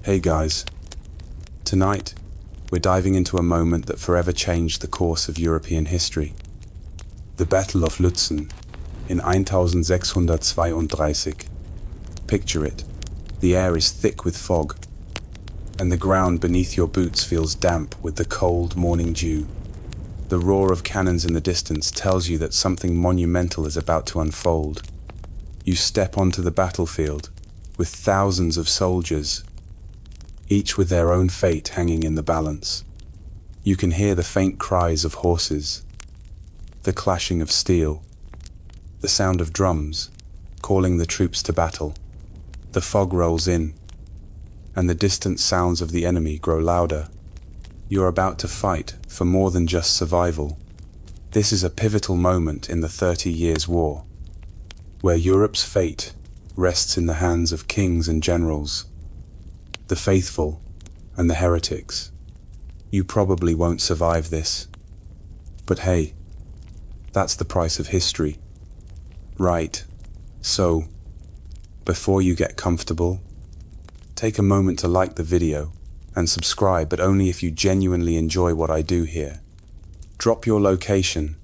Hey guys, tonight we're diving into a moment that forever changed the course of European history. The Battle of Lützen in 1632. Picture it. The air is thick with fog, and the ground beneath your boots feels damp with the cold morning dew. The roar of cannons in the distance tells you that something monumental is about to unfold. You step onto the battlefield with thousands of soldiers, each with their own fate hanging in the balance. You can hear the faint cries of horses, the clashing of steel, the sound of drums calling the troops to battle. The fog rolls in, and the distant sounds of the enemy grow louder. You're about to fight for more than just survival. This is a pivotal moment in the 30 Years' War, where Europe's fate rests in the hands of kings and generals, the faithful and the heretics. You probably won't survive this. But hey, that's the price of history. Right, so, before you get comfortable, take a moment to like the video and subscribe, but only if you genuinely enjoy what I do here. Drop your location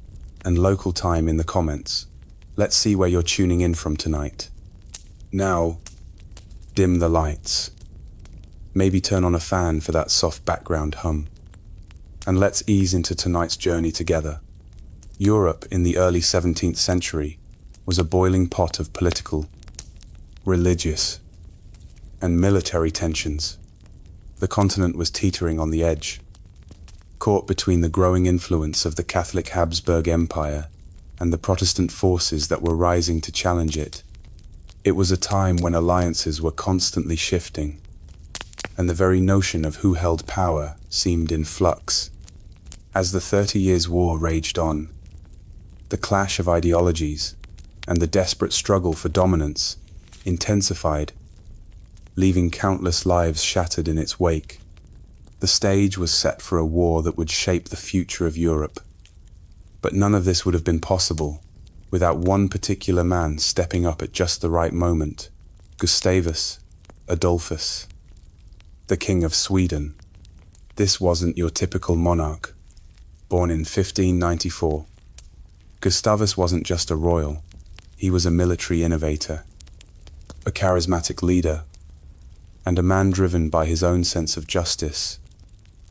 and local time in the comments. Let's see where you're tuning in from tonight. Now, dim the lights. Maybe turn on a fan for that soft background hum. And let's ease into tonight's journey together. Europe in the early 17th century was a boiling pot of political, religious, and military tensions. The continent was teetering on the edge, caught between the growing influence of the Catholic Habsburg Empire and the Protestant forces that were rising to challenge it. It was a time when alliances were constantly shifting, and the very notion of who held power seemed in flux. As the 30 Years' War raged on, the clash of ideologies and the desperate struggle for dominance intensified, leaving countless lives shattered in its wake. The stage was set for a war that would shape the future of Europe. But none of this would have been possible without one particular man stepping up at just the right moment: Gustavus Adolphus, the King of Sweden. This wasn't your typical monarch. Born in 1594, Gustavus wasn't just a royal, he was a military innovator, a charismatic leader, and a man driven by his own sense of justice.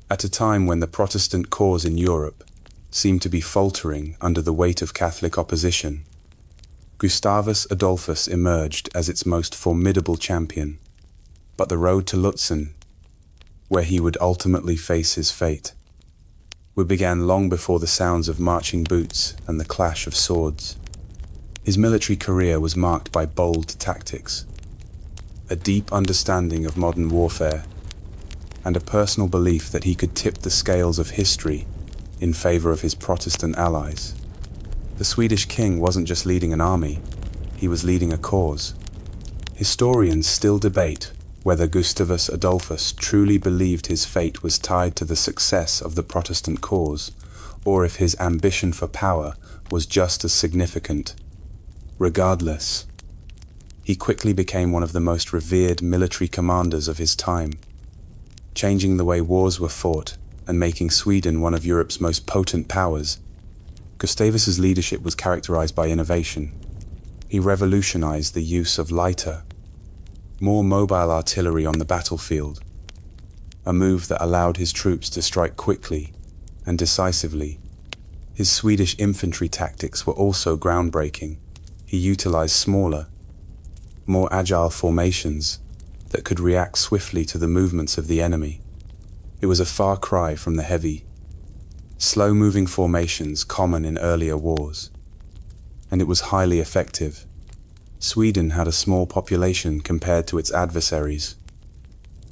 At a time when the Protestant cause in Europe seemed to be faltering under the weight of Catholic opposition, Gustavus Adolphus emerged as its most formidable champion. But the road to Lützen, where he would ultimately face his fate, began long before the sounds of marching boots and the clash of swords. His military career was marked by bold tactics, a deep understanding of modern warfare, and a personal belief that he could tip the scales of history in favor of his Protestant allies. The Swedish king wasn't just leading an army, he was leading a cause. Historians still debate whether Gustavus Adolphus truly believed his fate was tied to the success of the Protestant cause, or if his ambition for power was just as significant. Regardless, he quickly became one of the most revered military commanders of his time, changing the way wars were fought and making Sweden one of Europe's most potent powers. Gustavus's leadership was characterized by innovation. He revolutionized the use of lighter, more mobile artillery on the battlefield, a move that allowed his troops to strike quickly and decisively. His Swedish infantry tactics were also groundbreaking. He utilized smaller, more agile formations that could react swiftly to the movements of the enemy. It was a far cry from the heavy, slow-moving formations common in earlier wars, and it was highly effective. Sweden had a small population compared to its adversaries,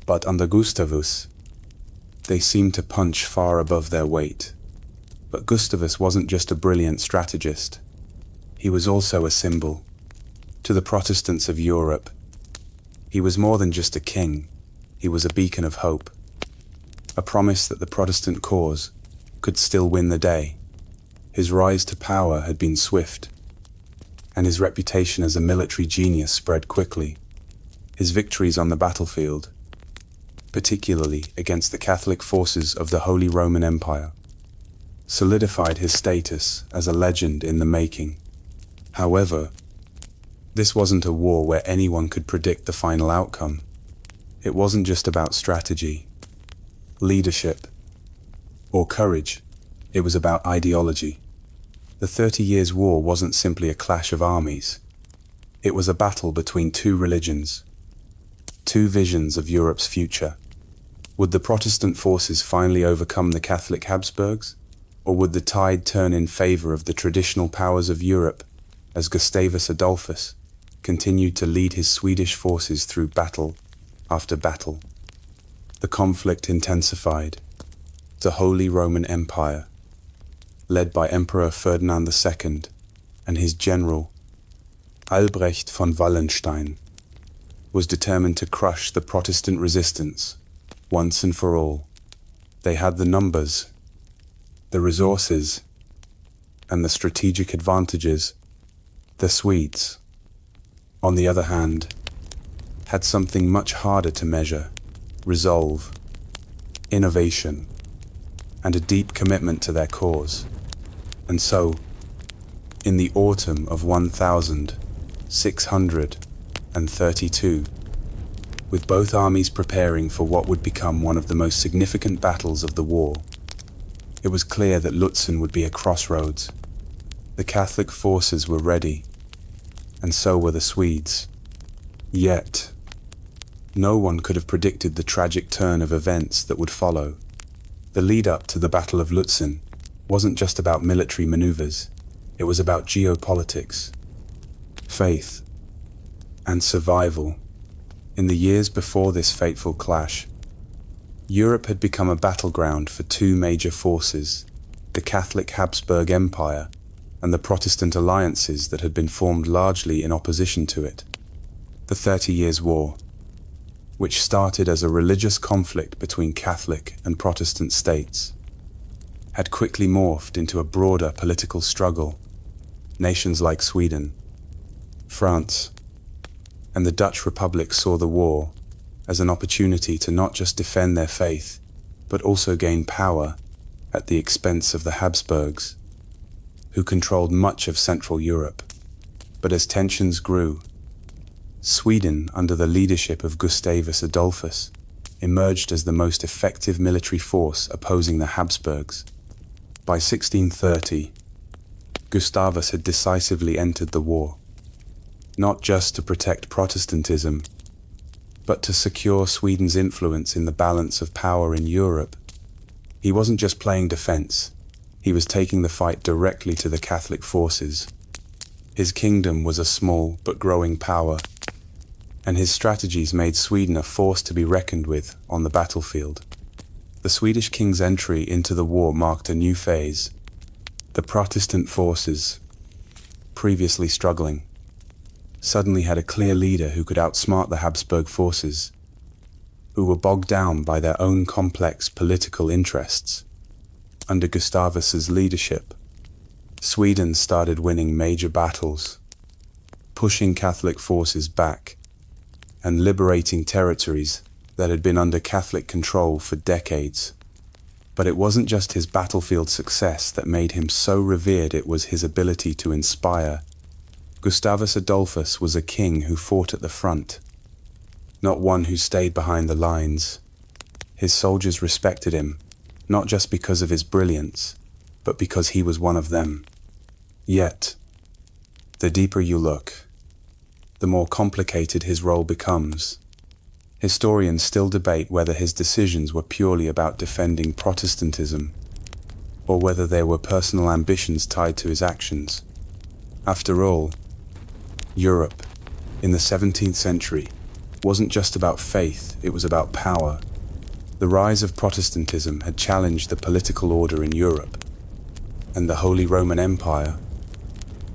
but under Gustavus, they seemed to punch far above their weight. But Gustavus wasn't just a brilliant strategist. He was also a symbol. To the Protestants of Europe, he was more than just a king. He was a beacon of hope, a promise that the Protestant cause could still win the day. His rise to power had been swift, and his reputation as a military genius spread quickly. His victories on the battlefield, particularly against the Catholic forces of the Holy Roman Empire, solidified his status as a legend in the making. However, this wasn't a war where anyone could predict the final outcome. It wasn't just about strategy, leadership, or courage. It was about ideology. The 30 Years' War wasn't simply a clash of armies. It was a battle between two religions, two visions of Europe's future. Would the Protestant forces finally overcome the Catholic Habsburgs, or would the tide turn in favor of the traditional powers of Europe as Gustavus Adolphus continued to lead his Swedish forces through battle after battle? The conflict intensified. The Holy Roman Empire, led by Emperor Ferdinand II and his general Albrecht von Wallenstein, was determined to crush the Protestant resistance once and for all. They had the numbers, the resources, and the strategic advantages. The Swedes, on the other hand, had something much harder to measure: resolve, innovation, and a deep commitment to their cause. And so, in the autumn of 1632, with both armies preparing for what would become one of the most significant battles of the war, it was clear that Lützen would be a crossroads. The Catholic forces were ready, and so were the Swedes. Yet, no one could have predicted the tragic turn of events that would follow. The lead-up to the Battle of Lützen wasn't just about military maneuvers. It was about geopolitics, faith, and survival. In the years before this fateful clash, Europe had become a battleground for two major forces: the Catholic Habsburg Empire and the Protestant alliances that had been formed largely in opposition to it. The 30 Years' War, which started as a religious conflict between Catholic and Protestant states, had quickly morphed into a broader political struggle. Nations like Sweden, France, and the Dutch Republic saw the war as an opportunity to not just defend their faith, but also gain power at the expense of the Habsburgs, who controlled much of Central Europe. But as tensions grew, Sweden, under the leadership of Gustavus Adolphus, emerged as the most effective military force opposing the Habsburgs. By 1630, Gustavus had decisively entered the war, not just to protect Protestantism, but to secure Sweden's influence in the balance of power in Europe. He wasn't just playing defense, he was taking the fight directly to the Catholic forces. His kingdom was a small but growing power, and his strategies made Sweden a force to be reckoned with on the battlefield. The Swedish king's entry into the war marked a new phase. The Protestant forces, previously struggling, suddenly had a clear leader who could outsmart the Habsburg forces, who were bogged down by their own complex political interests. Under Gustavus's leadership, Sweden started winning major battles, pushing Catholic forces back and liberating territories that had been under Catholic control for decades. But it wasn't just his battlefield success that made him so revered, it was his ability to inspire. Gustavus Adolphus was a king who fought at the front, not one who stayed behind the lines. His soldiers respected him, not just because of his brilliance, but because he was one of them. Yet, the deeper you look, the more complicated his role becomes. Historians still debate whether his decisions were purely about defending Protestantism, or whether there were personal ambitions tied to his actions. After all, Europe, in the 17th century, wasn't just about faith, it was about power. The rise of Protestantism had challenged the political order in Europe, and the Holy Roman Empire,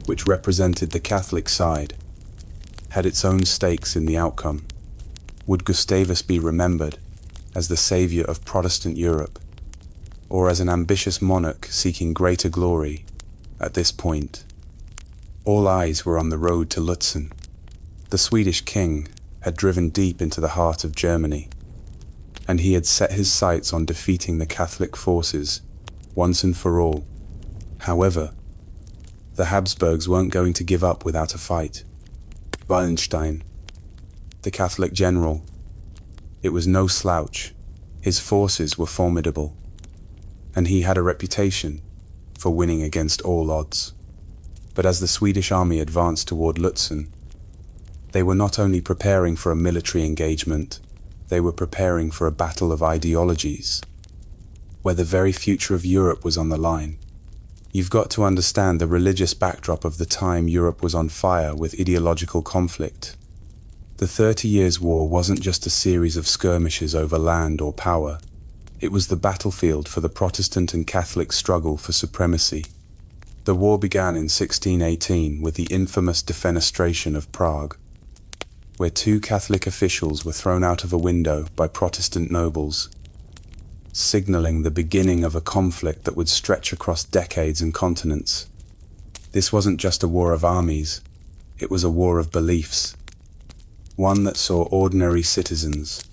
which represented the Catholic side, had its own stakes in the outcome. Would Gustavus be remembered as the savior of Protestant Europe, or as an ambitious monarch seeking greater glory? At this point, all eyes were on the road to Lützen. The Swedish king had driven deep into the heart of Germany, and he had set his sights on defeating the Catholic forces once and for all. However, the Habsburgs weren't going to give up without a fight. Wallenstein, the Catholic general, it was no slouch. His forces were formidable, and he had a reputation for winning against all odds. But as the Swedish army advanced toward Lützen, they were not only preparing for a military engagement, they were preparing for a battle of ideologies, where the very future of Europe was on the line. You've got to understand the religious backdrop of the time. Europe was on fire with ideological conflict. The 30 Years' War wasn't just a series of skirmishes over land or power. It was the battlefield for the Protestant and Catholic struggle for supremacy. The war began in 1618 with the infamous defenestration of Prague, where 2 Catholic officials were thrown out of a window by Protestant nobles, signaling the beginning of a conflict that would stretch across decades and continents. This wasn't just a war of armies, it was a war of beliefs, one that saw ordinary citizens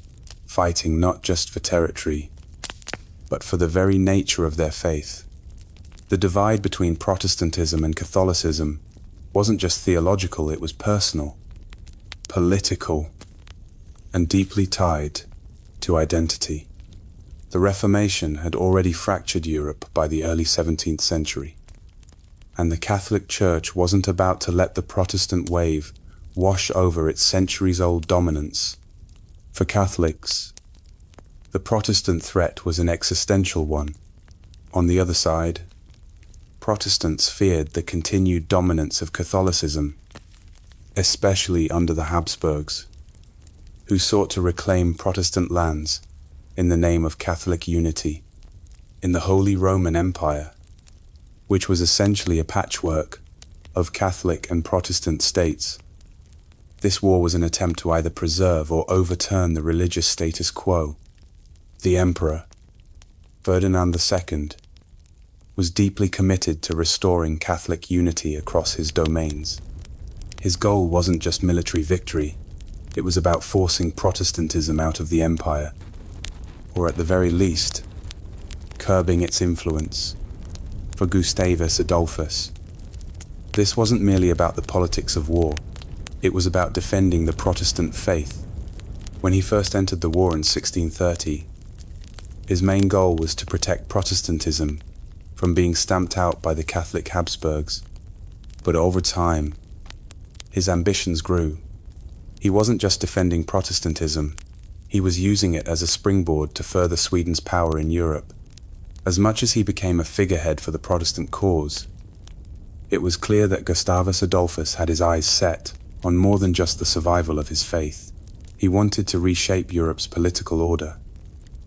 fighting not just for territory, but for the very nature of their faith. The divide between Protestantism and Catholicism wasn't just theological, it was personal, political, and deeply tied to identity. The Reformation had already fractured Europe by the early 17th century, and the Catholic Church wasn't about to let the Protestant wave wash over its centuries-old dominance. For Catholics, the Protestant threat was an existential one. On the other side, Protestants feared the continued dominance of Catholicism, especially under the Habsburgs, who sought to reclaim Protestant lands in the name of Catholic unity. In the Holy Roman Empire, which was essentially a patchwork of Catholic and Protestant states, this war was an attempt to either preserve or overturn the religious status quo. The Emperor, Ferdinand II, was deeply committed to restoring Catholic unity across his domains. His goal wasn't just military victory, it was about forcing Protestantism out of the empire, or at the very least, curbing its influence. For Gustavus Adolphus, this wasn't merely about the politics of war, it was about defending the Protestant faith. When he first entered the war in 1630, his main goal was to protect Protestantism from being stamped out by the Catholic Habsburgs. But over time, his ambitions grew. He wasn't just defending Protestantism, he was using it as a springboard to further Sweden's power in Europe. As much as he became a figurehead for the Protestant cause, it was clear that Gustavus Adolphus had his eyes set on more than just the survival of his faith. He wanted to reshape Europe's political order.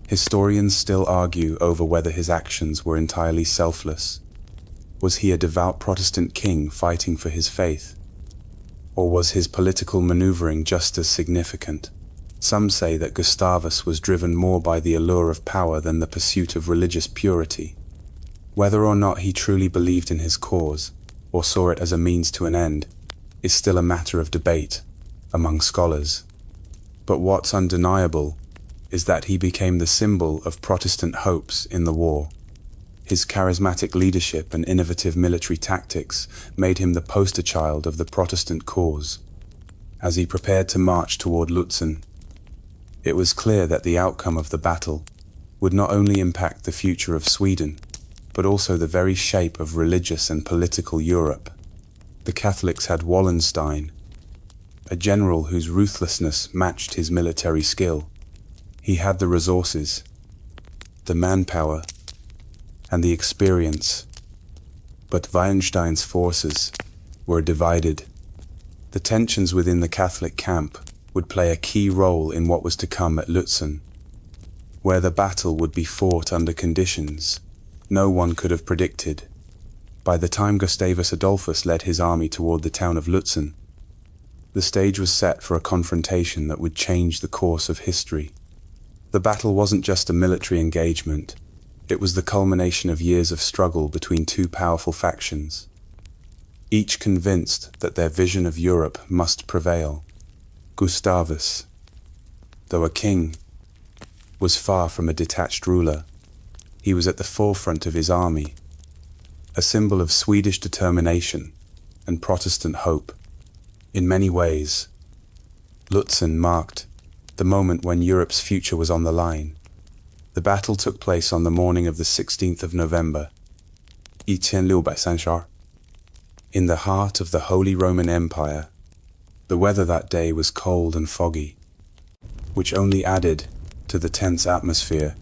Historians still argue over whether his actions were entirely selfless. Was he a devout Protestant king fighting for his faith? Or was his political maneuvering just as significant? Some say that Gustavus was driven more by the allure of power than the pursuit of religious purity. Whether or not he truly believed in his cause, or saw it as a means to an end, is still a matter of debate among scholars. But what's undeniable is that he became the symbol of Protestant hopes in the war. His charismatic leadership and innovative military tactics made him the poster child of the Protestant cause. As he prepared to march toward Lützen, it was clear that the outcome of the battle would not only impact the future of Sweden, but also the very shape of religious and political Europe. The Catholics had Wallenstein, a general whose ruthlessness matched his military skill. He had the resources, the manpower, and the experience. But Wallenstein's forces were divided. The tensions within the Catholic camp would play a key role in what was to come at Lützen, where the battle would be fought under conditions no one could have predicted. By the time Gustavus Adolphus led his army toward the town of Lützen, the stage was set for a confrontation that would change the course of history. The battle wasn't just a military engagement, it was the culmination of years of struggle between 2 powerful factions, each convinced that their vision of Europe must prevail. Gustavus, though a king, was far from a detached ruler. He was at the forefront of his army, a symbol of Swedish determination and Protestant hope. In many ways, Lützen marked the moment when Europe's future was on the line. The battle took place on the morning of the 16th of November, 1666, in the heart of the Holy Roman Empire. The weather that day was cold and foggy, which only added to the tense atmosphere.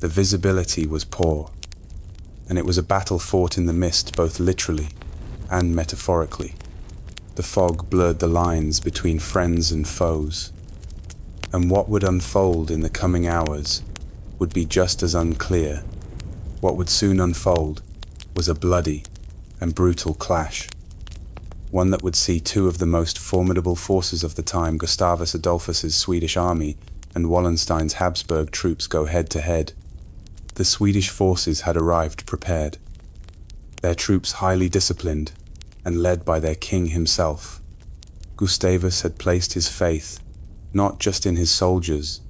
The visibility was poor, and it was a battle fought in the mist both literally and metaphorically. The fog blurred the lines between friends and foes, and what would unfold in the coming hours would be just as unclear. What would soon unfold was a bloody and brutal clash, one that would see two of the most formidable forces of the time, Gustavus Adolphus's Swedish army and Wallenstein's Habsburg troops, go head-to-head. The Swedish forces had arrived prepared, their troops highly disciplined and led by their king himself. Gustavus had placed his faith not just in his soldiers,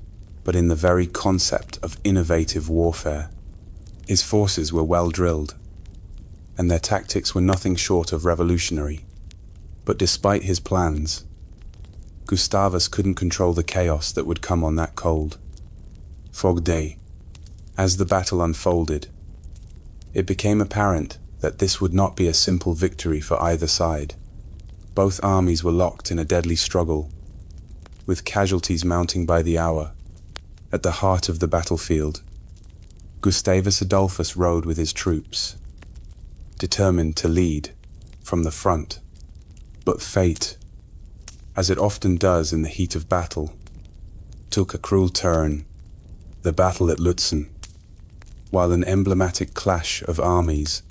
but in the very concept of innovative warfare. His forces were well drilled, and their tactics were nothing short of revolutionary. But despite his plans, Gustavus couldn't control the chaos that would come on that cold, fog day. As the battle unfolded, it became apparent that this would not be a simple victory for either side. Both armies were locked in a deadly struggle, with casualties mounting by the hour. At the heart of the battlefield, Gustavus Adolphus rode with his troops, determined to lead from the front. But fate, as it often does in the heat of battle, took a cruel turn. The battle at Lützen, while an emblematic clash of armies,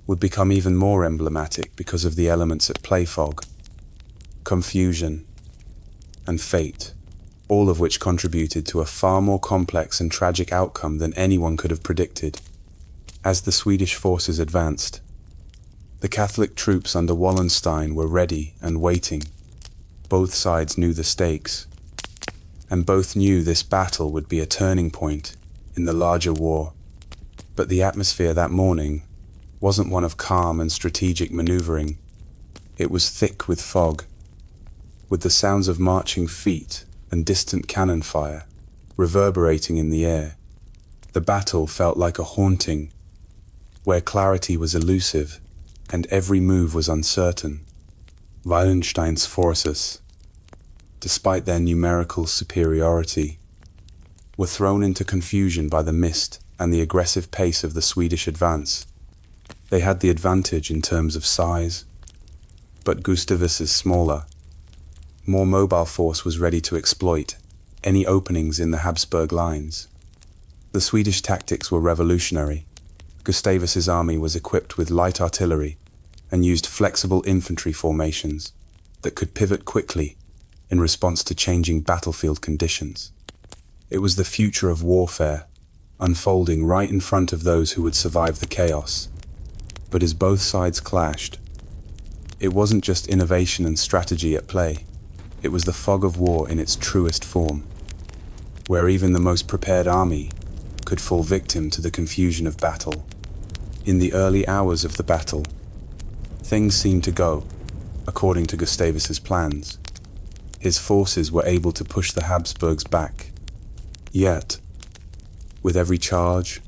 would become even more emblematic because of the elements at play: fog, confusion, and fate, all of which contributed to a far more complex and tragic outcome than anyone could have predicted. As the Swedish forces advanced, the Catholic troops under Wallenstein were ready and waiting. Both sides knew the stakes, and both knew this battle would be a turning point in the larger war. But the atmosphere that morning wasn't one of calm and strategic maneuvering. It was thick with fog, with the sounds of marching feet and distant cannon fire reverberating in the air. The battle felt like a haunting, where clarity was elusive and every move was uncertain. Wallenstein's forces, despite their numerical superiority, were thrown into confusion by the mist and the aggressive pace of the Swedish advance. They had the advantage in terms of size, but Gustavus's smaller, more mobile force was ready to exploit any openings in the Habsburg lines. The Swedish tactics were revolutionary. Gustavus's army was equipped with light artillery and used flexible infantry formations that could pivot quickly in response to changing battlefield conditions. It was the future of warfare, unfolding right in front of those who would survive the chaos. But as both sides clashed, it wasn't just innovation and strategy at play. It was the fog of war in its truest form, where even the most prepared army could fall victim to the confusion of battle. In the early hours of the battle, things seemed to go according to Gustavus's plans. His forces were able to push the Habsburgs back. Yet, with every charge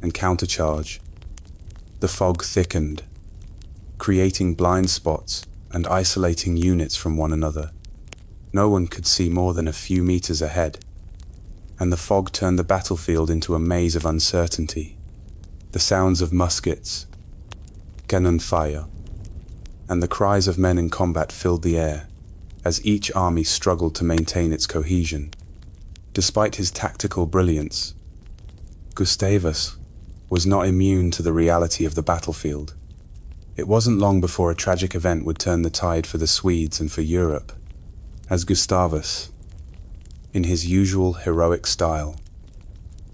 and countercharge, the fog thickened, creating blind spots and isolating units from one another. No one could see more than a few meters ahead, and the fog turned the battlefield into a maze of uncertainty. The sounds of muskets, cannon fire, and the cries of men in combat filled the air as each army struggled to maintain its cohesion. Despite his tactical brilliance, Gustavus was not immune to the reality of the battlefield. It wasn't long before a tragic event would turn the tide for the Swedes and for Europe, as Gustavus, in his usual heroic style,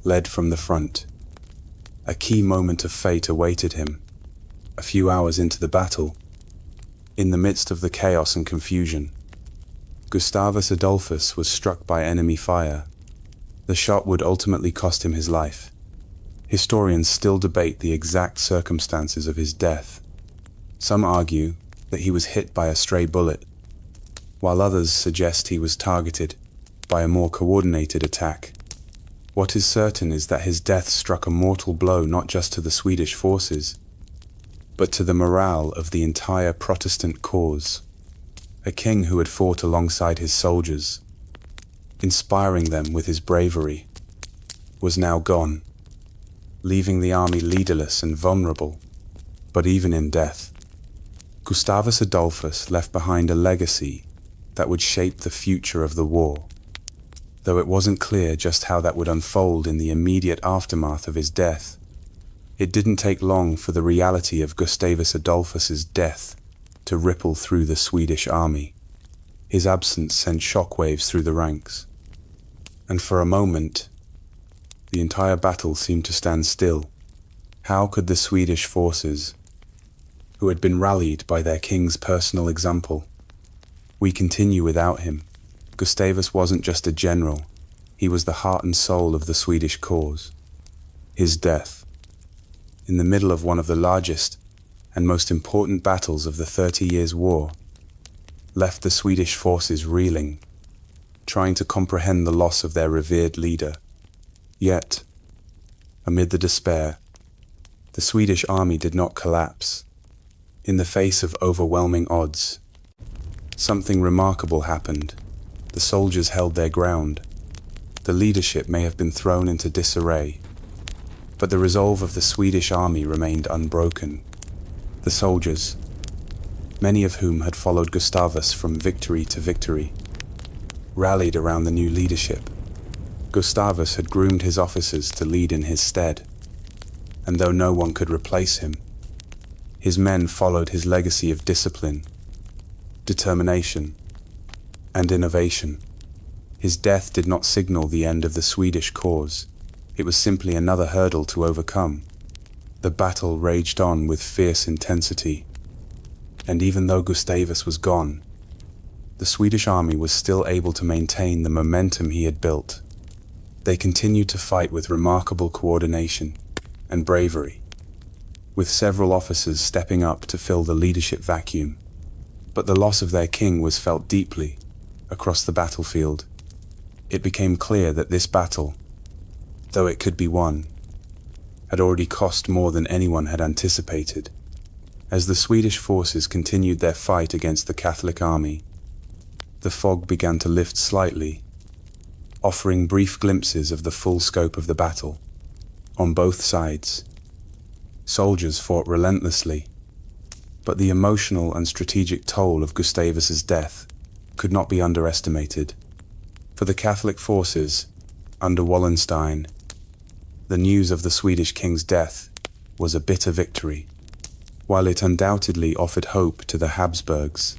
led from the front. A key moment of fate awaited him. A few hours into the battle, in the midst of the chaos and confusion, Gustavus Adolphus was struck by enemy fire. The shot would ultimately cost him his life. Historians still debate the exact circumstances of his death. Some argue that he was hit by a stray bullet, while others suggest he was targeted by a more coordinated attack. What is certain is that his death struck a mortal blow not just to the Swedish forces, but to the morale of the entire Protestant cause. A king who had fought alongside his soldiers, inspiring them with his bravery, was now gone, leaving the army leaderless and vulnerable. But even in death, Gustavus Adolphus left behind a legacy that would shape the future of the war. Though it wasn't clear just how that would unfold in the immediate aftermath of his death, it didn't take long for the reality of Gustavus Adolphus's death to ripple through the Swedish army. His absence sent shockwaves through the ranks, and for a moment, the entire battle seemed to stand still. How could the Swedish forces, who had been rallied by their king's personal example, continue without him? Gustavus wasn't just a general, he was the heart and soul of the Swedish cause. His death, in the middle of one of the largest and most important battles of the 30 Years' War, left the Swedish forces reeling, trying to comprehend the loss of their revered leader. Yet, amid the despair, the Swedish army did not collapse. In the face of overwhelming odds, something remarkable happened. The soldiers held their ground. The leadership may have been thrown into disarray, but the resolve of the Swedish army remained unbroken. The soldiers, many of whom had followed Gustavus from victory to victory, rallied around the new leadership. Gustavus had groomed his officers to lead in his stead, and though no one could replace him, his men followed his legacy of discipline, determination, and innovation. His death did not signal the end of the Swedish cause. It was simply another hurdle to overcome. The battle raged on with fierce intensity, and even though Gustavus was gone, the Swedish army was still able to maintain the momentum he had built. They continued to fight with remarkable coordination and bravery, with several officers stepping up to fill the leadership vacuum. But the loss of their king was felt deeply across the battlefield. It became clear that this battle, though it could be won, had already cost more than anyone had anticipated. As the Swedish forces continued their fight against the Catholic army, the fog began to lift slightly, offering brief glimpses of the full scope of the battle. On both sides, soldiers fought relentlessly, but the emotional and strategic toll of Gustavus's death could not be underestimated. For the Catholic forces, under Wallenstein, the news of the Swedish king's death was a bitter victory. While it undoubtedly offered hope to the Habsburgs,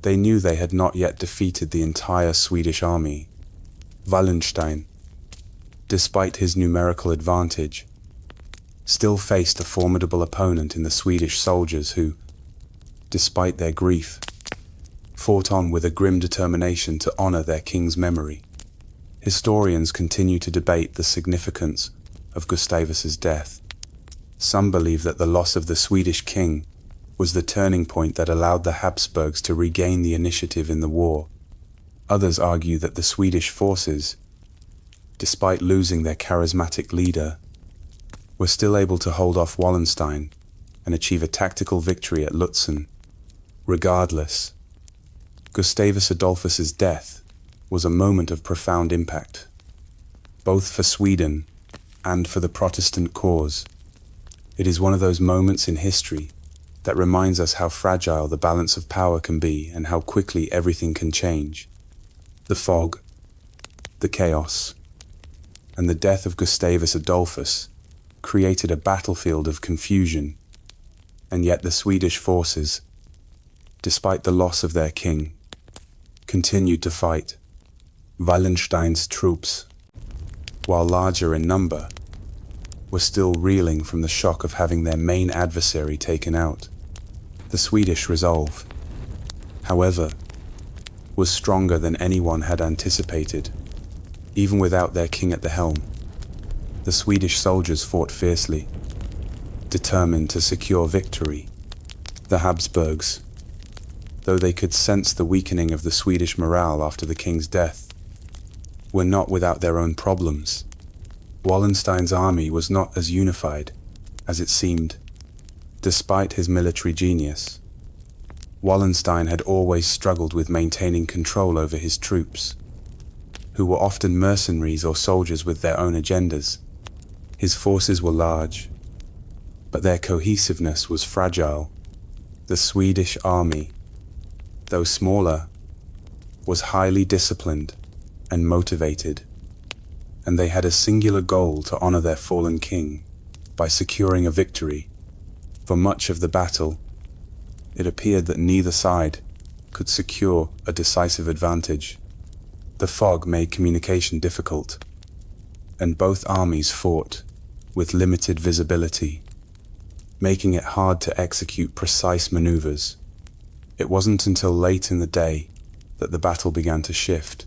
they knew they had not yet defeated the entire Swedish army. Wallenstein, despite his numerical advantage, still faced a formidable opponent in the Swedish soldiers who, despite their grief, fought on with a grim determination to honor their king's memory. Historians continue to debate the significance of Gustavus's death. Some believe that the loss of the Swedish king was the turning point that allowed the Habsburgs to regain the initiative in the war. Others argue that the Swedish forces, despite losing their charismatic leader, were still able to hold off Wallenstein and achieve a tactical victory at Lützen. Regardless, Gustavus Adolphus's death was a moment of profound impact, both for Sweden and for the Protestant cause. It is one of those moments in history that reminds us how fragile the balance of power can be and how quickly everything can change. The fog, the chaos, and the death of Gustavus Adolphus created a battlefield of confusion, and yet the Swedish forces, despite the loss of their king, continued to fight. Wallenstein's troops, while larger in number, were still reeling from the shock of having their main adversary taken out. The Swedish resolve, however, was stronger than anyone had anticipated. Even without their king at the helm, the Swedish soldiers fought fiercely, determined to secure victory. The Habsburgs, though they could sense the weakening of the Swedish morale after the king's death, were not without their own problems. Wallenstein's army was not as unified as it seemed. Despite his military genius, Wallenstein had always struggled with maintaining control over his troops, who were often mercenaries or soldiers with their own agendas. His forces were large, but their cohesiveness was fragile. The Swedish army, though smaller, was highly disciplined and motivated, and they had a singular goal to honor their fallen king by securing a victory. For much of the battle, it appeared that neither side could secure a decisive advantage. The fog made communication difficult, and both armies fought with limited visibility, making it hard to execute precise maneuvers. It wasn't until late in the day that the battle began to shift.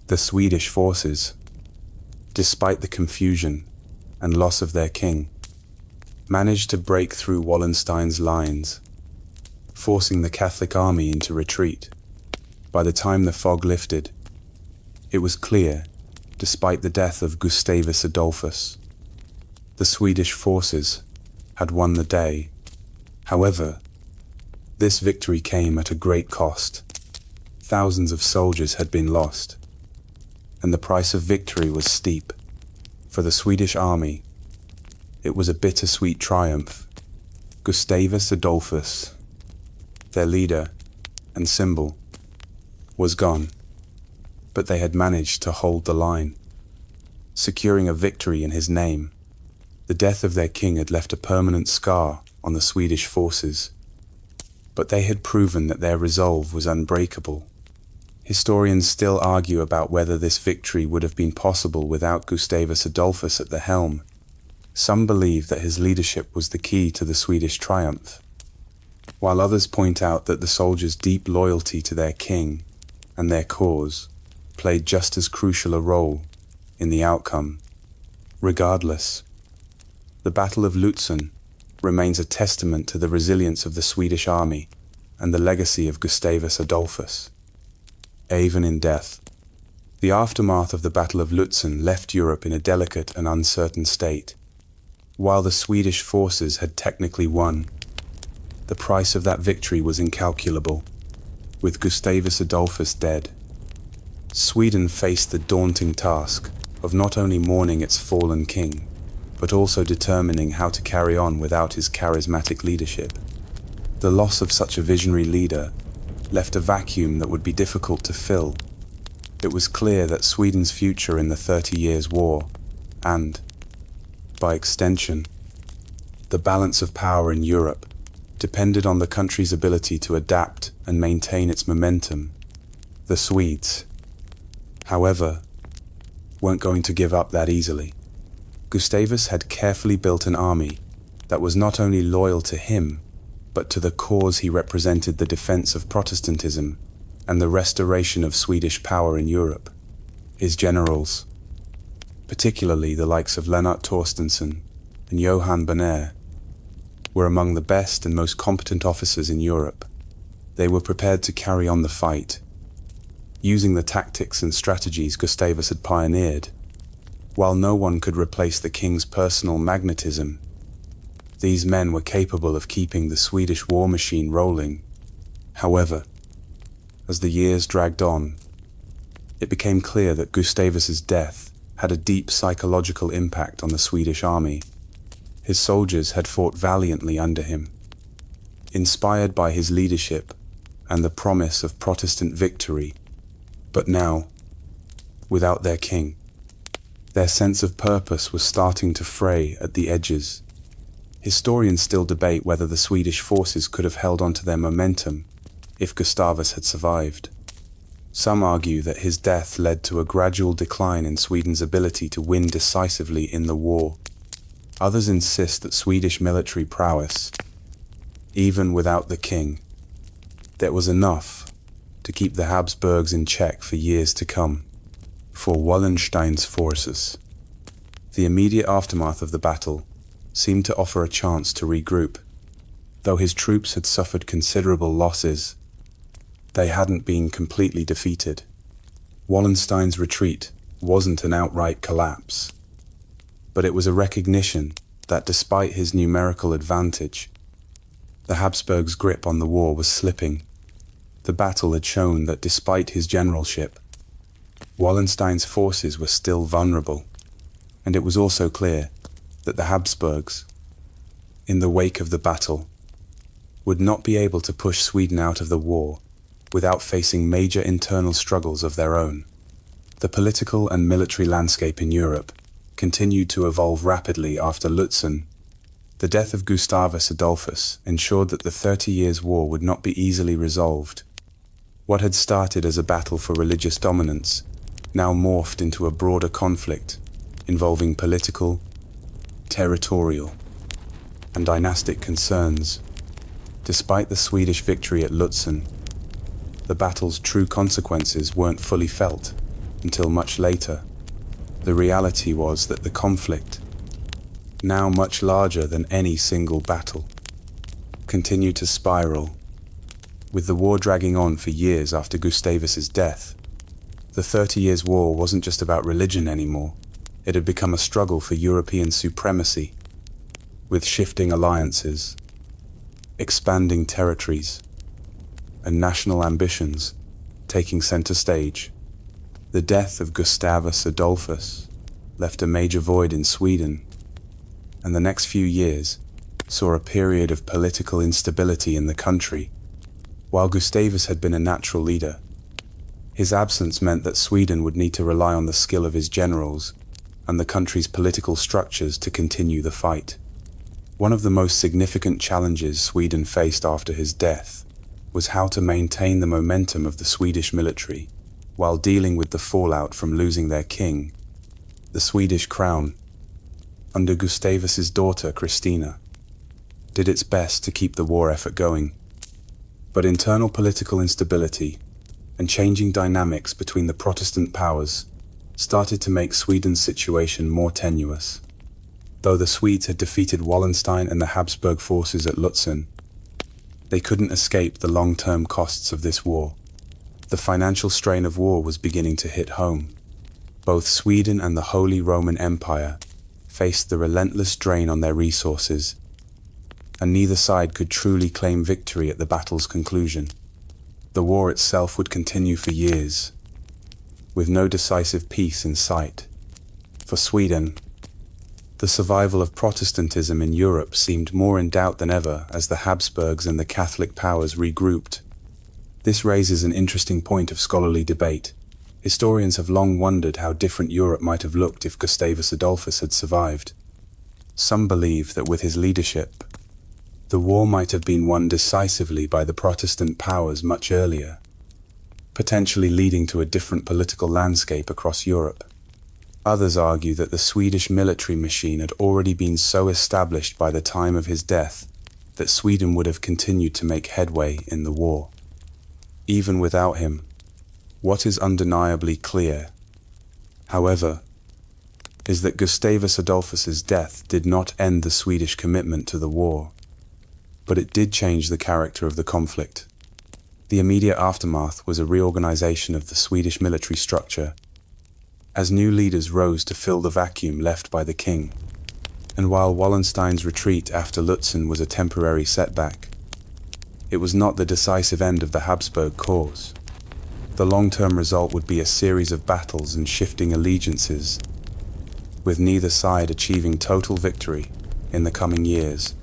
The Swedish forces, despite the confusion and loss of their king, managed to break through Wallenstein's lines, forcing the Catholic army into retreat. By the time the fog lifted, it was clear, despite the death of Gustavus Adolphus, the Swedish forces had won the day. However, this victory came at a great cost. Thousands of soldiers had been lost, and the price of victory was steep. For the Swedish army, it was a bittersweet triumph. Gustavus Adolphus, their leader and symbol, was gone, but they had managed to hold the line, securing a victory in his name. The death of their king had left a permanent scar on the Swedish forces, but they had proven that their resolve was unbreakable. Historians still argue about whether this victory would have been possible without Gustavus Adolphus at the helm. Some believe that his leadership was the key to the Swedish triumph, while others point out that the soldiers' deep loyalty to their king and their cause played just as crucial a role in the outcome. Regardless, the Battle of Lützen remains a testament to the resilience of the Swedish army and the legacy of Gustavus Adolphus. Even in death, the aftermath of the Battle of Lützen left Europe in a delicate and uncertain state. While the Swedish forces had technically won, the price of that victory was incalculable. With Gustavus Adolphus dead, Sweden faced the daunting task of not only mourning its fallen king, but also determining how to carry on without his charismatic leadership. The loss of such a visionary leader left a vacuum that would be difficult to fill. It was clear that Sweden's future in the 30 Years' War, and, by extension, the balance of power in Europe, depended on the country's ability to adapt and maintain its momentum. The Swedes, however, weren't going to give up that easily. Gustavus had carefully built an army that was not only loyal to him, but to the cause he represented: the defense of Protestantism and the restoration of Swedish power in Europe. His generals, particularly the likes of Lennart Torstensson and Johan Bonner, were among the best and most competent officers in Europe. They were prepared to carry on the fight, using the tactics and strategies Gustavus had pioneered. While no one could replace the king's personal magnetism, these men were capable of keeping the Swedish war machine rolling. However, as the years dragged on, it became clear that Gustavus's death had a deep psychological impact on the Swedish army. His soldiers had fought valiantly under him, inspired by his leadership and the promise of Protestant victory. But now, without their king, their sense of purpose was starting to fray at the edges. Historians still debate whether the Swedish forces could have held on to their momentum if Gustavus had survived. Some argue that his death led to a gradual decline in Sweden's ability to win decisively in the war. Others insist that Swedish military prowess, even without the king, that was enough to keep the Habsburgs in check for years to come. for Wallenstein's forces. The immediate aftermath of the battle seemed to offer a chance to regroup. Though his troops had suffered considerable losses, they hadn't been completely defeated. Wallenstein's retreat wasn't an outright collapse, but it was a recognition that despite his numerical advantage, the Habsburgs' grip on the war was slipping. The battle had shown that despite his generalship, Wallenstein's forces were still vulnerable, and it was also clear that the Habsburgs, in the wake of the battle, would not be able to push Sweden out of the war without facing major internal struggles of their own. The political and military landscape in Europe continued to evolve rapidly after Lützen. The death of Gustavus Adolphus ensured that the 30 Years' War would not be easily resolved. What had started as a battle for religious dominance now morphed into a broader conflict involving political, territorial, and dynastic concerns. Despite the Swedish victory at Lützen, the battle's true consequences weren't fully felt until much later. The reality was that the conflict, now much larger than any single battle, continued to spiral, with the war dragging on for years after Gustavus's death. The 30 Years' War wasn't just about religion anymore. It had become a struggle for European supremacy, with shifting alliances, expanding territories, and national ambitions taking center stage. The death of Gustavus Adolphus left a major void in Sweden, and the next few years saw a period of political instability in the country. While Gustavus had been a natural leader, his absence meant that Sweden would need to rely on the skill of his generals and the country's political structures to continue the fight. One of the most significant challenges Sweden faced after his death was how to maintain the momentum of the Swedish military while dealing with the fallout from losing their king. The Swedish crown, under Gustavus's daughter Christina, did its best to keep the war effort going. But internal political instability and changing dynamics between the Protestant powers started to make Sweden's situation more tenuous. Though the Swedes had defeated Wallenstein and the Habsburg forces at Lützen, they couldn't escape the long-term costs of this war. The financial strain of war was beginning to hit home. Both Sweden and the Holy Roman Empire faced the relentless drain on their resources, and neither side could truly claim victory at the battle's conclusion. The war itself would continue for years, with no decisive peace in sight. For Sweden, the survival of Protestantism in Europe seemed more in doubt than ever as the Habsburgs and the Catholic powers regrouped. This raises an interesting point of scholarly debate. Historians have long wondered how different Europe might have looked if Gustavus Adolphus had survived. Some believe that with his leadership, the war might have been won decisively by the Protestant powers much earlier, potentially leading to a different political landscape across Europe. Others argue that the Swedish military machine had already been so established by the time of his death that Sweden would have continued to make headway in the war. Even without him, what is undeniably clear, however, is that Gustavus Adolphus's death did not end the Swedish commitment to the war, but it did change the character of the conflict. The immediate aftermath was a reorganization of the Swedish military structure, as new leaders rose to fill the vacuum left by the king. And while Wallenstein's retreat after Lützen was a temporary setback, it was not the decisive end of the Habsburg cause. The long-term result would be a series of battles and shifting allegiances, with neither side achieving total victory in the coming years.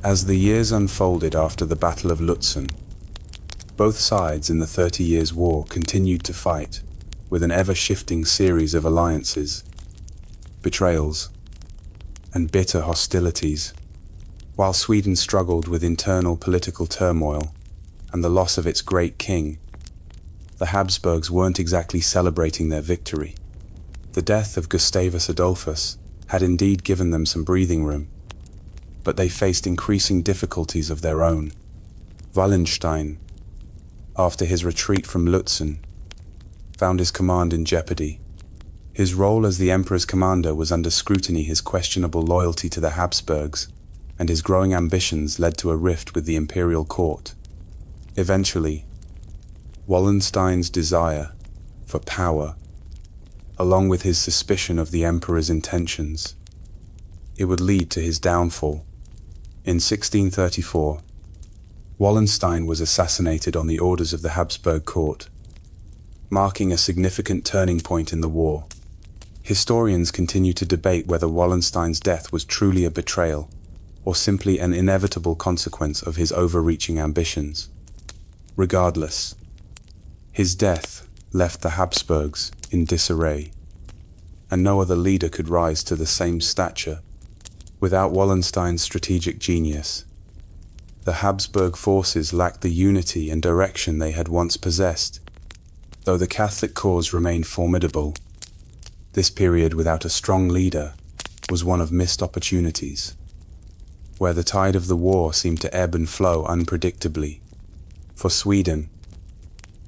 As the years unfolded after the Battle of Lützen, both sides in the 30 Years' War continued to fight, with an ever-shifting series of alliances, betrayals, and bitter hostilities. While Sweden struggled with internal political turmoil and the loss of its great king, the Habsburgs weren't exactly celebrating their victory. The death of Gustavus Adolphus had indeed given them some breathing room, but they faced increasing difficulties of their own. Wallenstein, after his retreat from Lützen, found his command in jeopardy. His role as the emperor's commander was under scrutiny. His questionable loyalty to the Habsburgs and his growing ambitions led to a rift with the imperial court. Eventually, Wallenstein's desire for power, along with his suspicion of the emperor's intentions, it would lead to his downfall. In 1634, Wallenstein was assassinated on the orders of the Habsburg court, marking a significant turning point in the war. Historians continue to debate whether Wallenstein's death was truly a betrayal or simply an inevitable consequence of his overreaching ambitions. Regardless, his death left the Habsburgs in disarray, and no other leader could rise to the same stature. Without Wallenstein's strategic genius, the Habsburg forces lacked the unity and direction they had once possessed. Though the Catholic cause remained formidable, this period without a strong leader was one of missed opportunities, where the tide of the war seemed to ebb and flow unpredictably. For Sweden,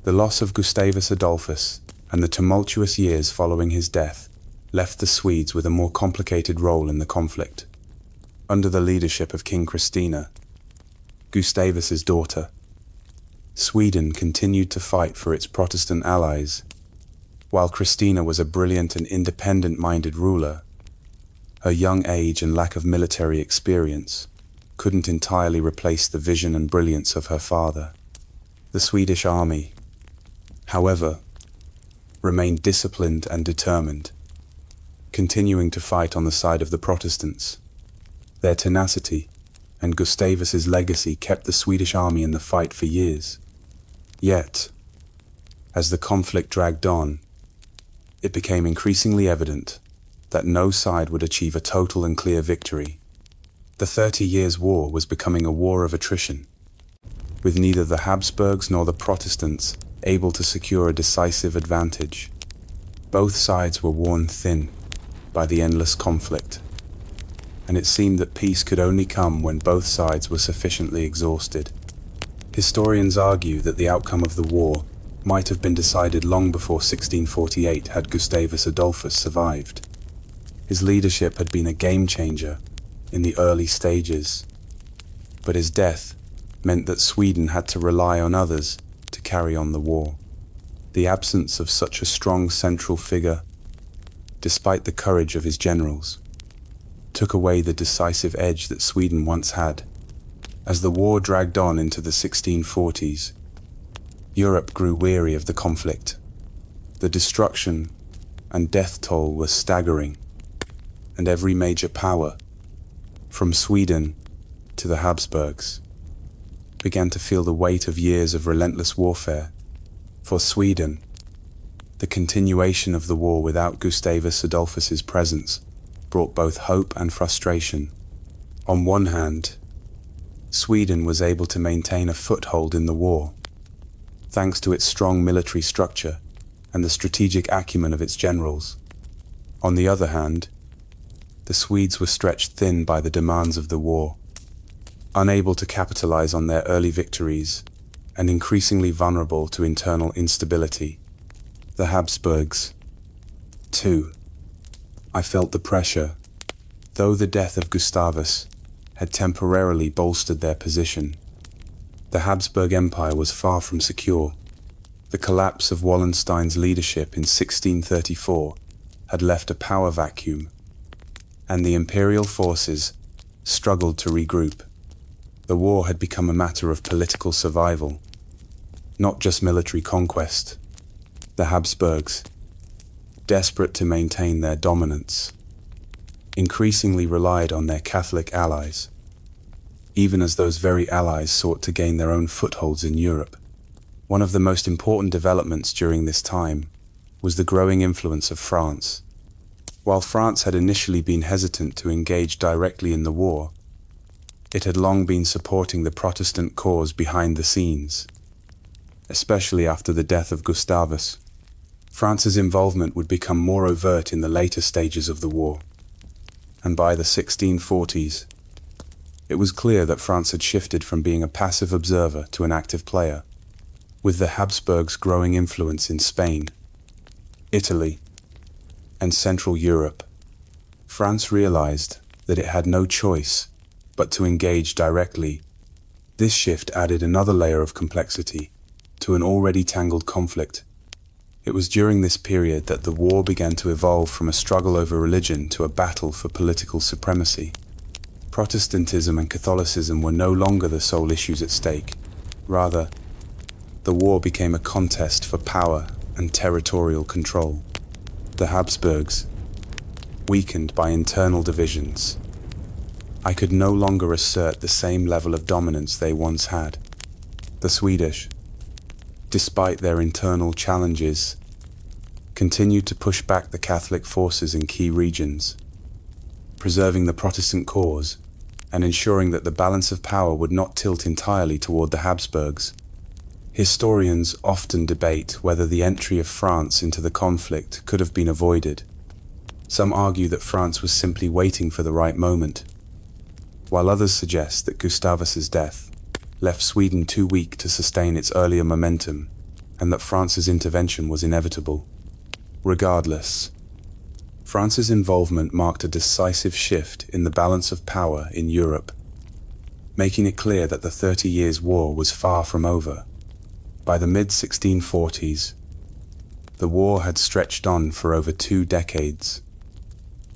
the loss of Gustavus Adolphus and the tumultuous years following his death left the Swedes with a more complicated role in the conflict. Under the leadership of King Christina, Gustavus's daughter, Sweden continued to fight for its Protestant allies. While Christina was a brilliant and independent-minded ruler, her young age and lack of military experience couldn't entirely replace the vision and brilliance of her father. The Swedish army, however, remained disciplined and determined, continuing to fight on the side of the Protestants. Their tenacity and Gustavus's legacy kept the Swedish army in the fight for years. Yet, as the conflict dragged on, it became increasingly evident that no side would achieve a total and clear victory. The 30 Years' War was becoming a war of attrition, with neither the Habsburgs nor the Protestants able to secure a decisive advantage. Both sides were worn thin by the endless conflict, and it seemed that peace could only come when both sides were sufficiently exhausted. Historians argue that the outcome of the war might have been decided long before 1648 had Gustavus Adolphus survived. His leadership had been a game-changer in the early stages, but his death meant that Sweden had to rely on others to carry on the war. The absence of such a strong central figure, despite the courage of his generals, took away the decisive edge that Sweden once had. As the war dragged on into the 1640s, Europe grew weary of the conflict. The destruction and death toll was staggering, and every major power, from Sweden to the Habsburgs, began to feel the weight of years of relentless warfare. For Sweden, the continuation of the war without Gustavus Adolphus's presence brought both hope and frustration. On one hand, Sweden was able to maintain a foothold in the war, thanks to its strong military structure and the strategic acumen of its generals. On the other hand, the Swedes were stretched thin by the demands of the war, unable to capitalize on their early victories and increasingly vulnerable to internal instability. The Habsburgs, too. I felt the pressure. Though the death of Gustavus had temporarily bolstered their position, the Habsburg Empire was far from secure. The collapse of Wallenstein's leadership in 1634 had left a power vacuum, and the imperial forces struggled to regroup. The war had become a matter of political survival, not just military conquest. The Habsburgs, desperate to maintain their dominance, increasingly relied on their Catholic allies, even as those very allies sought to gain their own footholds in Europe. One of the most important developments during this time was the growing influence of France. While France had initially been hesitant to engage directly in the war, it had long been supporting the Protestant cause behind the scenes. Especially after the death of Gustavus, France's involvement would become more overt in the later stages of the war, and by the 1640s, it was clear that France had shifted from being a passive observer to an active player. With the Habsburgs' growing influence in Spain, Italy, and Central Europe, France realized that it had no choice but to engage directly. This shift added another layer of complexity to an already tangled conflict. It was during this period that the war began to evolve from a struggle over religion to a battle for political supremacy. Protestantism and Catholicism were no longer the sole issues at stake. Rather, the war became a contest for power and territorial control. The Habsburgs, weakened by internal divisions, I could no longer assert the same level of dominance they once had. The Swedish, despite their internal challenges, continued to push back the Catholic forces in key regions, preserving the Protestant cause and ensuring that the balance of power would not tilt entirely toward the Habsburgs. Historians often debate whether the entry of France into the conflict could have been avoided. Some argue that France was simply waiting for the right moment, while others suggest that Gustavus's death left Sweden too weak to sustain its earlier momentum, and that France's intervention was inevitable. Regardless, France's involvement marked a decisive shift in the balance of power in Europe, making it clear that the 30 Years' War was far from over. By the mid-1640s, the war had stretched on for over 2 decades,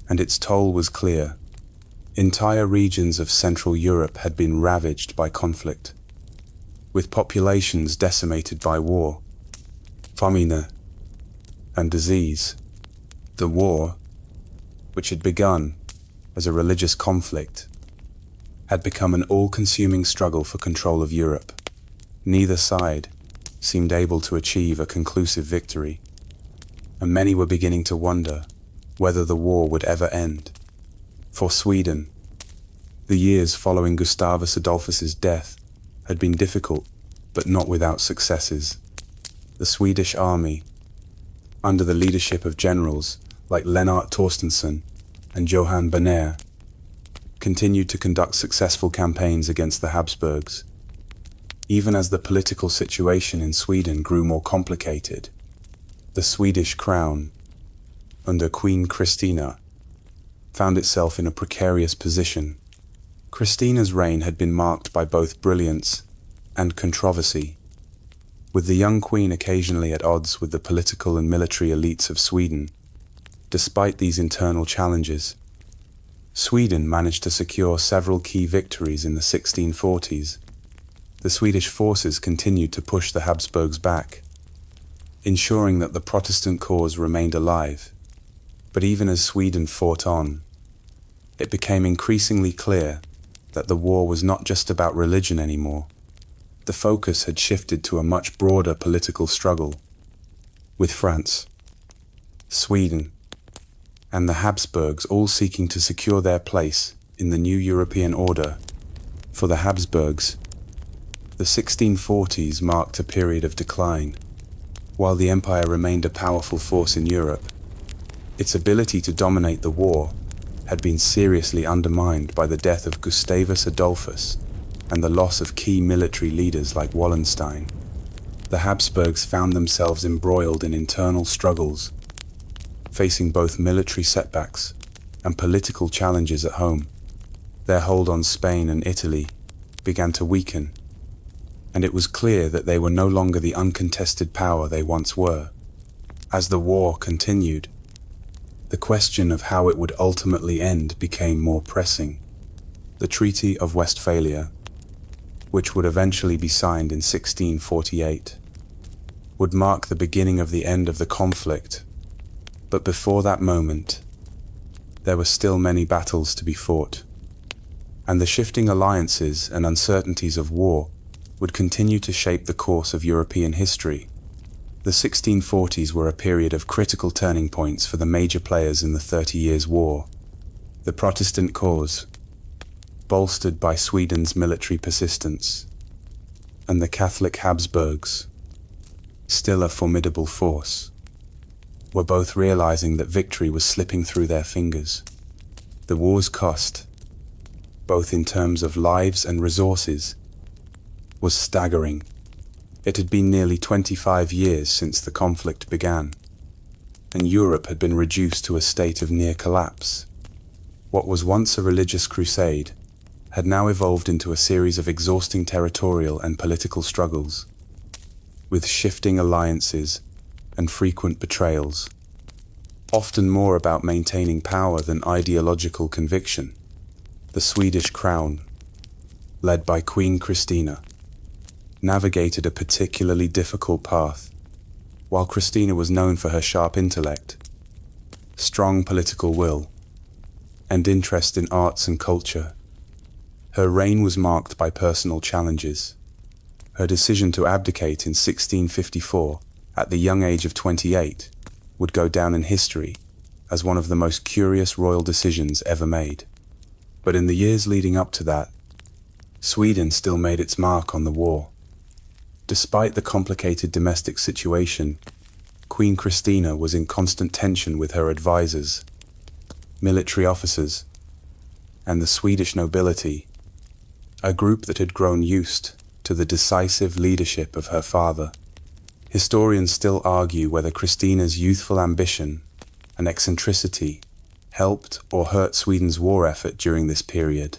and its toll was clear. Entire regions of Central Europe had been ravaged by conflict, with populations decimated by war, famine, and disease. The war, which had begun as a religious conflict, had become an all-consuming struggle for control of Europe. Neither side seemed able to achieve a conclusive victory, and many were beginning to wonder whether the war would ever end. For Sweden, the years following Gustavus Adolphus's death had been difficult, but not without successes. The Swedish army, under the leadership of generals like Lennart Torstensson and Johan Bernaer, continued to conduct successful campaigns against the Habsburgs. Even as the political situation in Sweden grew more complicated, the Swedish crown, under Queen Christina, found itself in a precarious position. Christina's reign had been marked by both brilliance and controversy, with the young queen occasionally at odds with the political and military elites of Sweden. Despite these internal challenges, Sweden managed to secure several key victories in the 1640s. The Swedish forces continued to push the Habsburgs back, ensuring that the Protestant cause remained alive. But even as Sweden fought on, it became increasingly clear that the war was not just about religion anymore. The focus had shifted to a much broader political struggle, with France, Sweden, and the Habsburgs all seeking to secure their place in the new European order. For the Habsburgs, the 1640s marked a period of decline. While the empire remained a powerful force in Europe, its ability to dominate the war had been seriously undermined by the death of Gustavus Adolphus and the loss of key military leaders like Wallenstein. The Habsburgs found themselves embroiled in internal struggles, facing both military setbacks and political challenges at home. Their hold on Spain and Italy began to weaken, and it was clear that they were no longer the uncontested power they once were. As the war continued, the question of how it would ultimately end became more pressing. The Treaty of Westphalia, which would eventually be signed in 1648, would mark the beginning of the end of the conflict. But before that moment, there were still many battles to be fought, and the shifting alliances and uncertainties of war would continue to shape the course of European history. The 1640s were a period of critical turning points for the major players in the 30 Years' War. The Protestant cause, bolstered by Sweden's military persistence, and the Catholic Habsburgs, still a formidable force, were both realizing that victory was slipping through their fingers. The war's cost, both in terms of lives and resources, was staggering. It had been nearly 25 years since the conflict began, and Europe had been reduced to a state of near collapse. What was once a religious crusade had now evolved into a series of exhausting territorial and political struggles, with shifting alliances and frequent betrayals, often more about maintaining power than ideological conviction. The Swedish crown, led by Queen Christina, navigated a particularly difficult path. While Christina was known for her sharp intellect, strong political will, and interest in arts and culture, her reign was marked by personal challenges. Her decision to abdicate in 1654, at the young age of 28, would go down in history as one of the most curious royal decisions ever made. But in the years leading up to that, Sweden still made its mark on the war. Despite the complicated domestic situation, Queen Christina was in constant tension with her advisors, military officers, and the Swedish nobility, a group that had grown used to the decisive leadership of her father. Historians still argue whether Christina's youthful ambition and eccentricity helped or hurt Sweden's war effort during this period.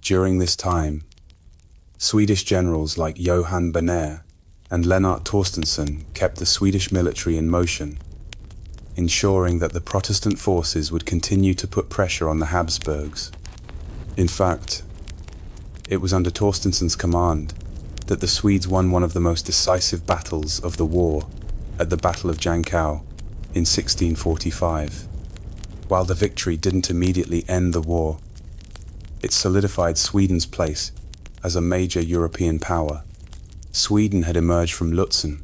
During this time, Swedish generals like Johan Berner and Lennart Torstensson kept the Swedish military in motion, ensuring that the Protestant forces would continue to put pressure on the Habsburgs. In fact, it was under Torstensson's command that the Swedes won one of the most decisive battles of the war at the Battle of Jankau in 1645. While the victory didn't immediately end the war, it solidified Sweden's place as a major European power. Sweden had emerged from Lützen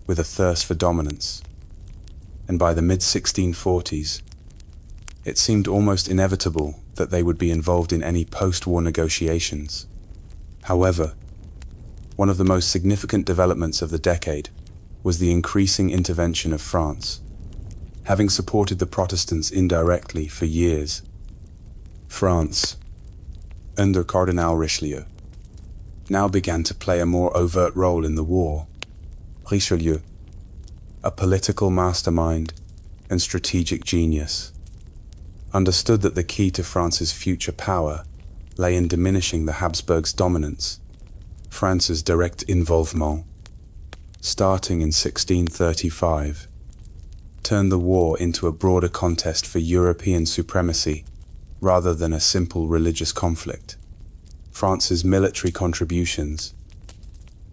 with a thirst for dominance, and by the mid-1640s, it seemed almost inevitable that they would be involved in any post-war negotiations. However, one of the most significant developments of the decade was the increasing intervention of France. Having supported the Protestants indirectly for years, France, under Cardinal Richelieu, now began to play a more overt role in the war. Richelieu, a political mastermind and strategic genius, understood that the key to France's future power lay in diminishing the Habsburgs' dominance. France's direct involvement, starting in 1635, turned the war into a broader contest for European supremacy rather than a simple religious conflict. France's military contributions,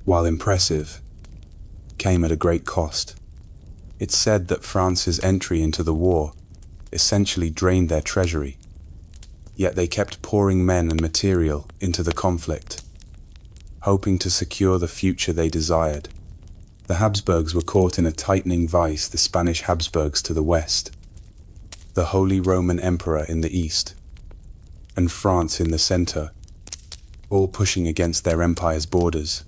while impressive, came at a great cost. It's said that France's entry into the war essentially drained their treasury, yet they kept pouring men and material into the conflict, hoping to secure the future they desired. The Habsburgs were caught in a tightening vice, the Spanish Habsburgs to the west, the Holy Roman Emperor in the east, and France in the center, all pushing against their empire's borders.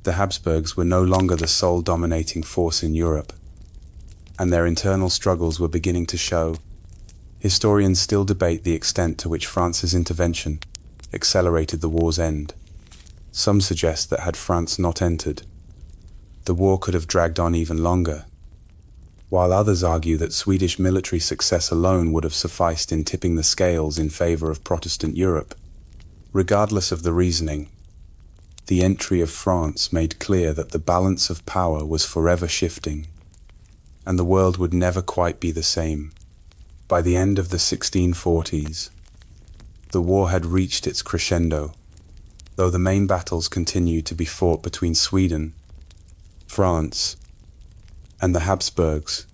The Habsburgs were no longer the sole dominating force in Europe, and their internal struggles were beginning to show. Historians still debate the extent to which France's intervention accelerated the war's end. Some suggest that had France not entered, the war could have dragged on even longer, while others argue that Swedish military success alone would have sufficed in tipping the scales in favor of Protestant Europe. Regardless of the reasoning, the entry of France made clear that the balance of power was forever shifting, and the world would never quite be the same. By the end of the 1640s, the war had reached its crescendo, though the main battles continued to be fought between Sweden, France, and the Habsburgs.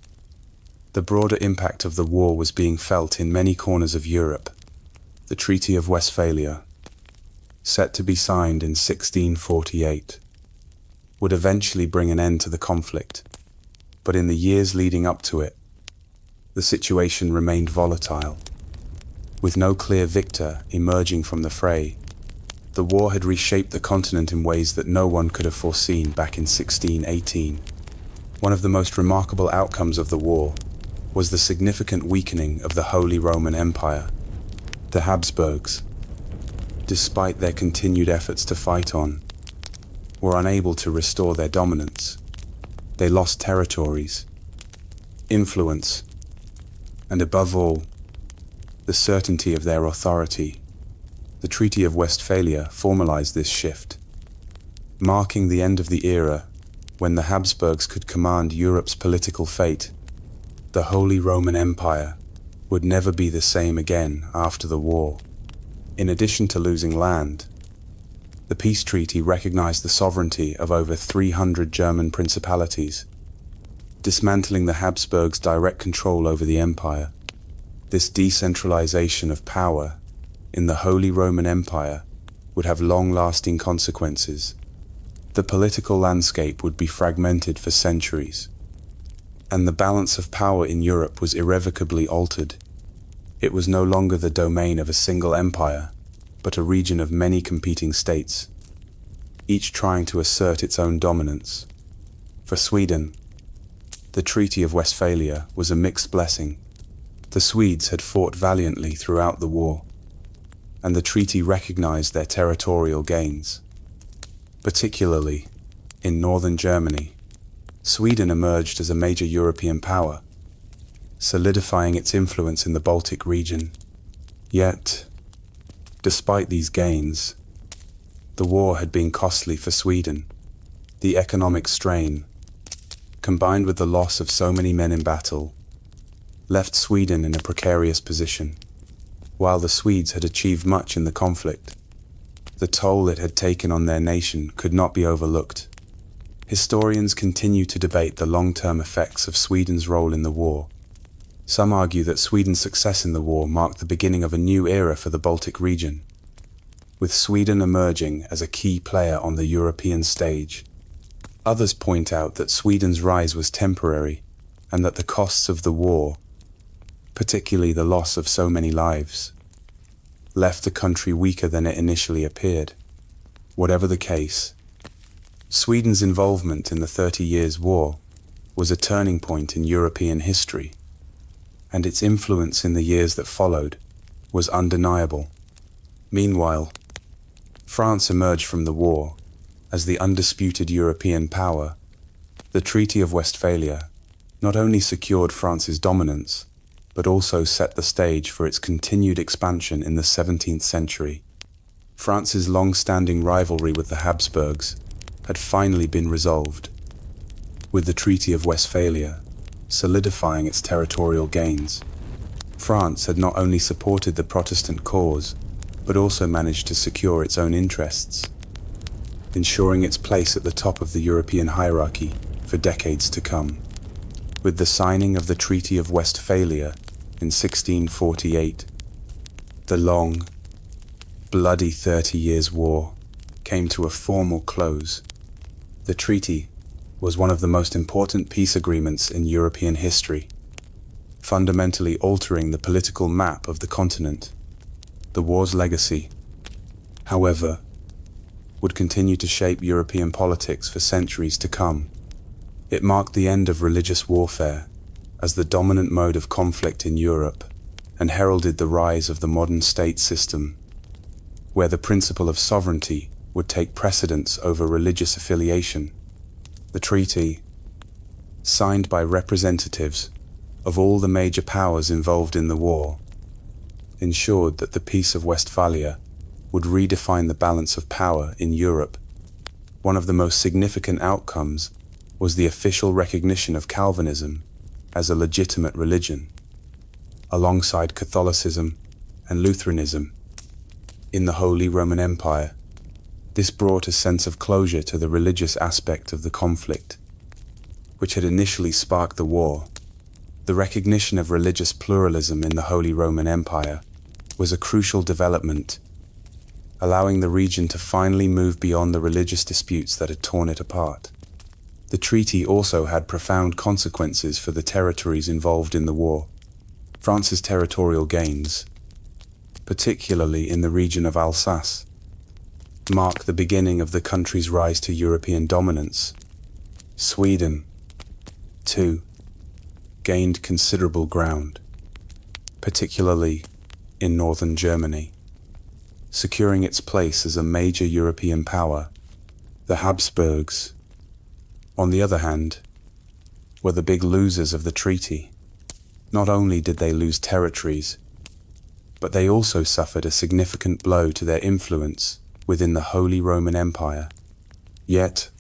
The broader impact of the war was being felt in many corners of Europe. The Treaty of Westphalia, set to be signed in 1648, would eventually bring an end to the conflict, but in the years leading up to it, the situation remained volatile. With no clear victor emerging from the fray, the war had reshaped the continent in ways that no one could have foreseen back in 1618. One of the most remarkable outcomes of the war was the significant weakening of the Holy Roman Empire. The Habsburgs, despite their continued efforts to fight on, were unable to restore their dominance. They lost territories, influence, and above all, the certainty of their authority. The Treaty of Westphalia formalized this shift, marking the end of the era when the Habsburgs could command Europe's political fate. The Holy Roman Empire would never be the same again after the war. In addition to losing land, the peace treaty recognized the sovereignty of over 300 German principalities, dismantling the Habsburgs' direct control over the empire. This decentralization of power in the Holy Roman Empire would have long-lasting consequences. The political landscape would be fragmented for centuries, and the balance of power in Europe was irrevocably altered. It was no longer the domain of a single empire, but a region of many competing states, each trying to assert its own dominance. For Sweden, the Treaty of Westphalia was a mixed blessing. The Swedes had fought valiantly throughout the war, and the treaty recognized their territorial gains. Particularly in northern Germany, Sweden emerged as a major European power, solidifying its influence in the Baltic region. Yet, despite these gains, the war had been costly for Sweden. The economic strain, combined with the loss of so many men in battle, left Sweden in a precarious position. While the Swedes had achieved much in the conflict, the toll it had taken on their nation could not be overlooked. Historians continue to debate the long-term effects of Sweden's role in the war. Some argue that Sweden's success in the war marked the beginning of a new era for the Baltic region, with Sweden emerging as a key player on the European stage. Others point out that Sweden's rise was temporary, and that the costs of the war, particularly the loss of so many lives, left the country weaker than it initially appeared. Whatever the case, Sweden's involvement in the 30 Years' War was a turning point in European history, and its influence in the years that followed was undeniable. Meanwhile, France emerged from the war as the undisputed European power. The Treaty of Westphalia not only secured France's dominance, but also set the stage for its continued expansion in the 17th century. France's long-standing rivalry with the Habsburgs had finally been resolved, with the Treaty of Westphalia solidifying its territorial gains. France had not only supported the Protestant cause, but also managed to secure its own interests, ensuring its place at the top of the European hierarchy for decades to come. With the signing of the Treaty of Westphalia in 1648, the long, bloody 30 Years' War came to a formal close. The treaty was one of the most important peace agreements in European history, fundamentally altering the political map of the continent. The war's legacy, however, would continue to shape European politics for centuries to come. It marked the end of religious warfare as the dominant mode of conflict in Europe, and heralded the rise of the modern state system, where the principle of sovereignty would take precedence over religious affiliation. The treaty, signed by representatives of all the major powers involved in the war, ensured that the Peace of Westphalia would redefine the balance of power in Europe. One of the most significant outcomes was the official recognition of Calvinism as a legitimate religion, alongside Catholicism and Lutheranism in the Holy Roman Empire. This brought a sense of closure to the religious aspect of the conflict, which had initially sparked the war. The recognition of religious pluralism in the Holy Roman Empire was a crucial development, allowing the region to finally move beyond the religious disputes that had torn it apart. The treaty also had profound consequences for the territories involved in the war. France's territorial gains, particularly in the region of Alsace, marked the beginning of the country's rise to European dominance. Sweden, too, gained considerable ground, particularly in northern Germany, securing its place as a major European power. The Habsburgs, on the other hand, were the big losers of the treaty. Not only did they lose territories, but they also suffered a significant blow to their influence within the Holy Roman Empire. Yet,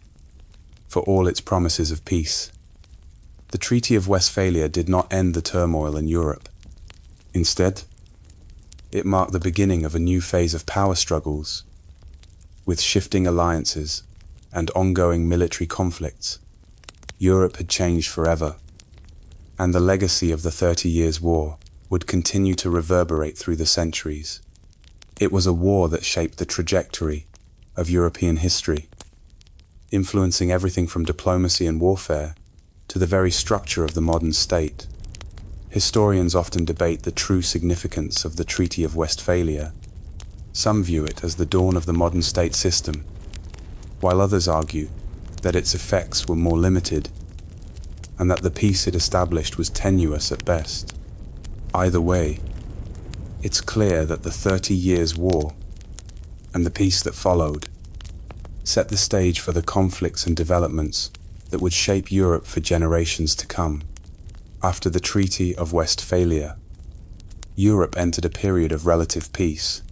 for all its promises of peace, the Treaty of Westphalia did not end the turmoil in Europe. Instead, it marked the beginning of a new phase of power struggles, with shifting alliances and ongoing military conflicts. Europe had changed forever, and the legacy of the 30 Years' War would continue to reverberate through the centuries. It was a war that shaped the trajectory of European history, influencing everything from diplomacy and warfare to the very structure of the modern state. Historians often debate the true significance of the Treaty of Westphalia. Some view it as the dawn of the modern state system, while others argue that its effects were more limited and that the peace it established was tenuous at best. Either way, it's clear that the 30 Years' War and the peace that followed set the stage for the conflicts and developments that would shape Europe for generations to come. After the Treaty of Westphalia, Europe entered a period of relative peace.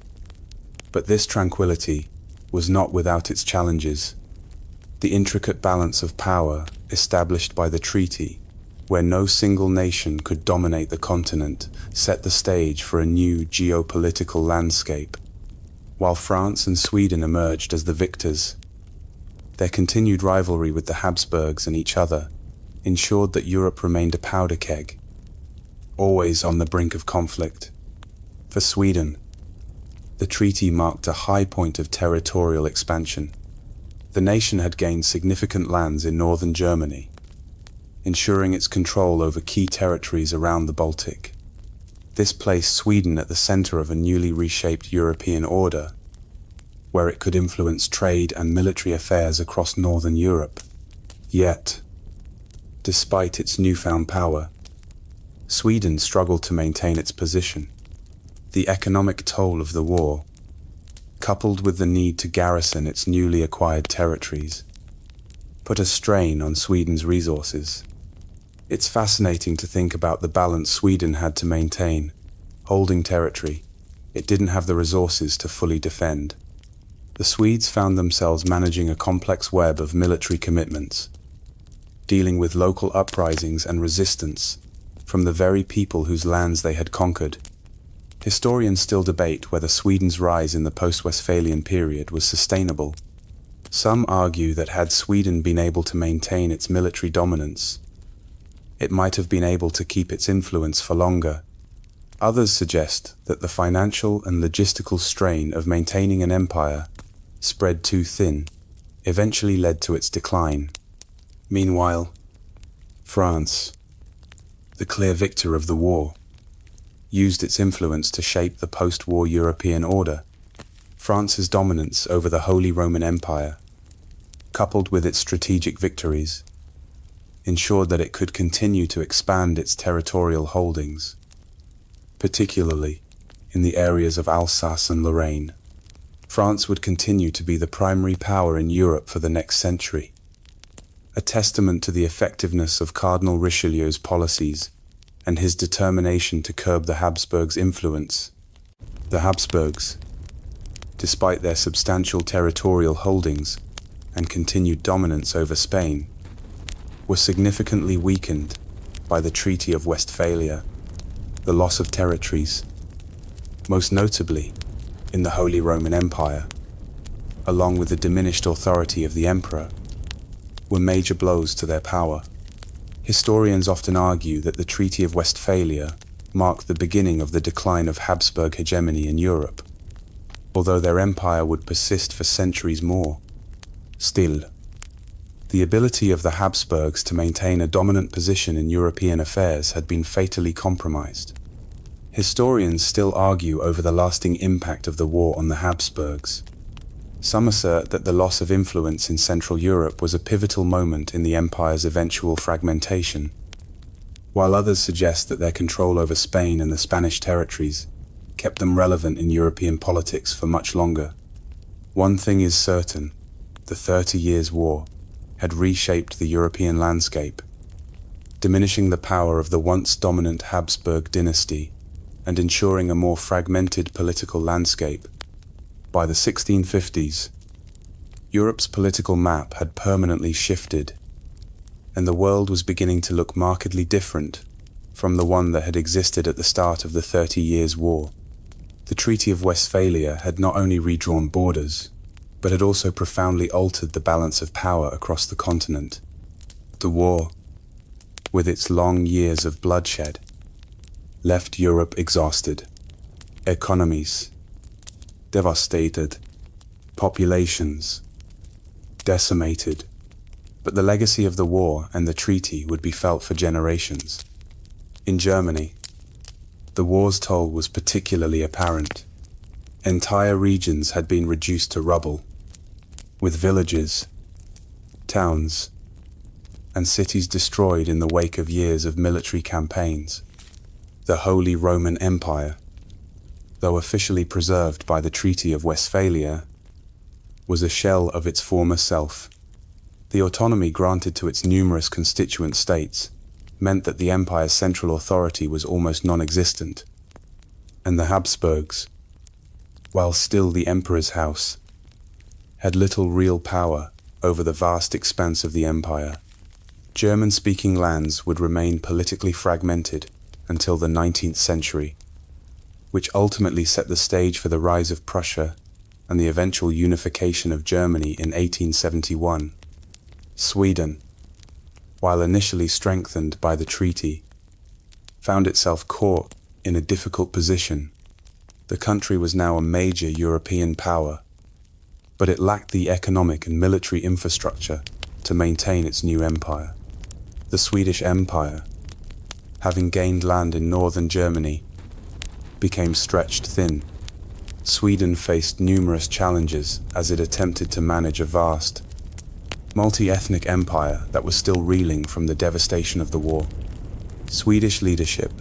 But this tranquility was not without its challenges. The intricate balance of power established by the treaty, where no single nation could dominate the continent, set the stage for a new geopolitical landscape. While France and Sweden emerged as the victors, their continued rivalry with the Habsburgs and each other ensured that Europe remained a powder keg, always on the brink of conflict. For Sweden, the treaty marked a high point of territorial expansion. The nation had gained significant lands in northern Germany, ensuring its control over key territories around the Baltic. This placed Sweden at the center of a newly reshaped European order, where it could influence trade and military affairs across northern Europe. Yet, despite its newfound power, Sweden struggled to maintain its position. The economic toll of the war, coupled with the need to garrison its newly acquired territories, put a strain on Sweden's resources. It's fascinating to think about the balance Sweden had to maintain. Holding territory, it didn't have the resources to fully defend. The Swedes found themselves managing a complex web of military commitments, dealing with local uprisings and resistance from the very people whose lands they had conquered. Historians still debate whether Sweden's rise in the post-Westphalian period was sustainable. Some argue that had Sweden been able to maintain its military dominance, it might have been able to keep its influence for longer. Others suggest that the financial and logistical strain of maintaining an empire spread too thin eventually led to its decline. Meanwhile, France, the clear victor of the war, used its influence to shape the post-war European order. France's dominance over the Holy Roman Empire, coupled with its strategic victories, ensured that it could continue to expand its territorial holdings, particularly in the areas of Alsace and Lorraine. France would continue to be the primary power in Europe for the next century, a testament to the effectiveness of Cardinal Richelieu's policies and his determination to curb the Habsburgs' influence. The Habsburgs, despite their substantial territorial holdings and continued dominance over Spain, were significantly weakened by the Treaty of Westphalia. The loss of territories, most notably in the Holy Roman Empire, along with the diminished authority of the emperor, were major blows to their power. Historians often argue that the Treaty of Westphalia marked the beginning of the decline of Habsburg hegemony in Europe, although their empire would persist for centuries more. Still, the ability of the Habsburgs to maintain a dominant position in European affairs had been fatally compromised. Historians still argue over the lasting impact of the war on the Habsburgs. Some assert that the loss of influence in Central Europe was a pivotal moment in the empire's eventual fragmentation, while others suggest that their control over Spain and the Spanish territories kept them relevant in European politics for much longer. One thing is certain: the 30 Years' War had reshaped the European landscape. diminishing the power of the once dominant Habsburg dynasty and ensuring a more fragmented political landscape. By the 1650s, Europe's political map had permanently shifted, and the world was beginning to look markedly different from the one that had existed at the start of the 30 Years' War. The Treaty of Westphalia had not only redrawn borders, but had also profoundly altered the balance of power across the continent. The war, with its long years of bloodshed, left Europe exhausted, economies devastated, populations decimated. But the legacy of the war and the treaty would be felt for generations. In Germany, the war's toll was particularly apparent. Entire regions had been reduced to rubble, with villages, towns, and cities destroyed in the wake of years of military campaigns. The Holy Roman Empire, though officially preserved by the Treaty of Westphalia, was a shell of its former self. The autonomy granted to its numerous constituent states meant that the empire's central authority was almost non-existent, and the Habsburgs, while still the emperor's house, had little real power over the vast expanse of the empire. German-speaking lands would remain politically fragmented until the 19th century, which ultimately set the stage for the rise of Prussia and the eventual unification of Germany in 1871. Sweden, while initially strengthened by the treaty, found itself caught in a difficult position. The country was now a major European power, but it lacked the economic and military infrastructure to maintain its new empire. The Swedish Empire, having gained land in northern Germany, became stretched thin. Sweden faced numerous challenges as it attempted to manage a vast, multi-ethnic empire that was still reeling from the devastation of the war. Swedish leadership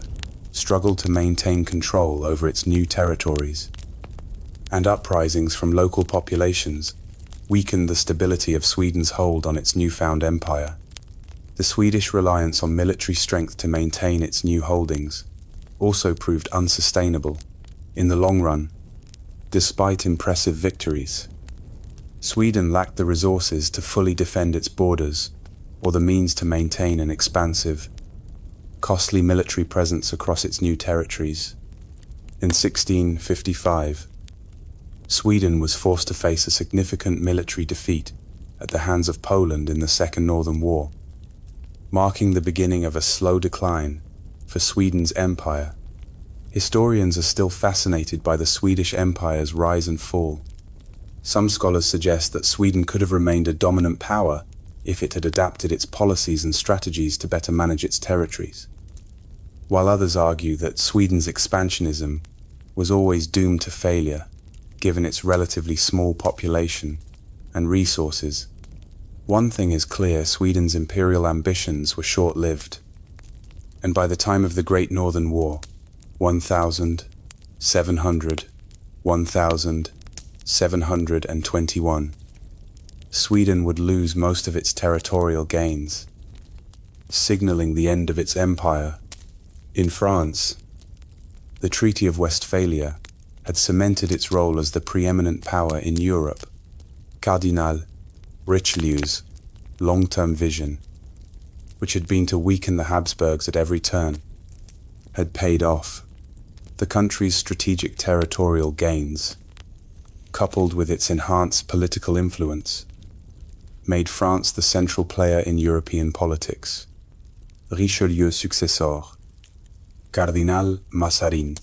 struggled to maintain control over its new territories, and uprisings from local populations weakened the stability of Sweden's hold on its newfound empire. The Swedish reliance on military strength to maintain its new holdings also proved unsustainable in the long run. Despite impressive victories, Sweden lacked the resources to fully defend its borders or the means to maintain an expansive, costly military presence across its new territories. In 1655, Sweden was forced to face a significant military defeat at the hands of Poland in the Second Northern War, marking the beginning of a slow decline for Sweden's empire. Historians are still fascinated by the Swedish Empire's rise and fall. Some scholars suggest that Sweden could have remained a dominant power if it had adapted its policies and strategies to better manage its territories, while others argue that Sweden's expansionism was always doomed to failure, given its relatively small population and resources. One thing is clear: Sweden's imperial ambitions were short-lived, and by the time of the Great Northern War, 1721, Sweden would lose most of its territorial gains, signaling the end of its empire. In France, the Treaty of Westphalia had cemented its role as the preeminent power in Europe. Cardinal Richelieu's long-term vision, which had been to weaken the Habsburgs at every turn, had paid off. The country's strategic territorial gains, coupled with its enhanced political influence, made France the central player in European politics. Richelieu's successor, Cardinal Mazarin,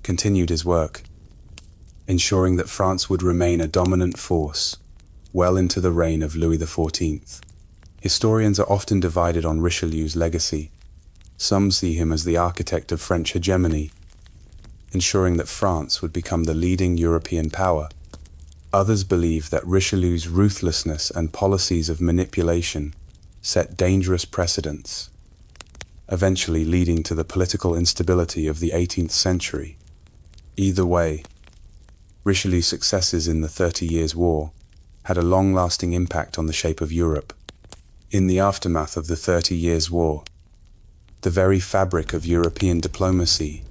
continued his work, ensuring that France would remain a dominant force well into the reign of Louis XIV. Historians are often divided on Richelieu's legacy. Some see him as the architect of French hegemony, ensuring that France would become the leading European power. Others believe that Richelieu's ruthlessness and policies of manipulation set dangerous precedents, eventually leading to the political instability of the 18th century. Either way, Richelieu's successes in the 30 Years' War had a long-lasting impact on the shape of Europe. In the aftermath of the 30 Years' War, The very fabric of European diplomacy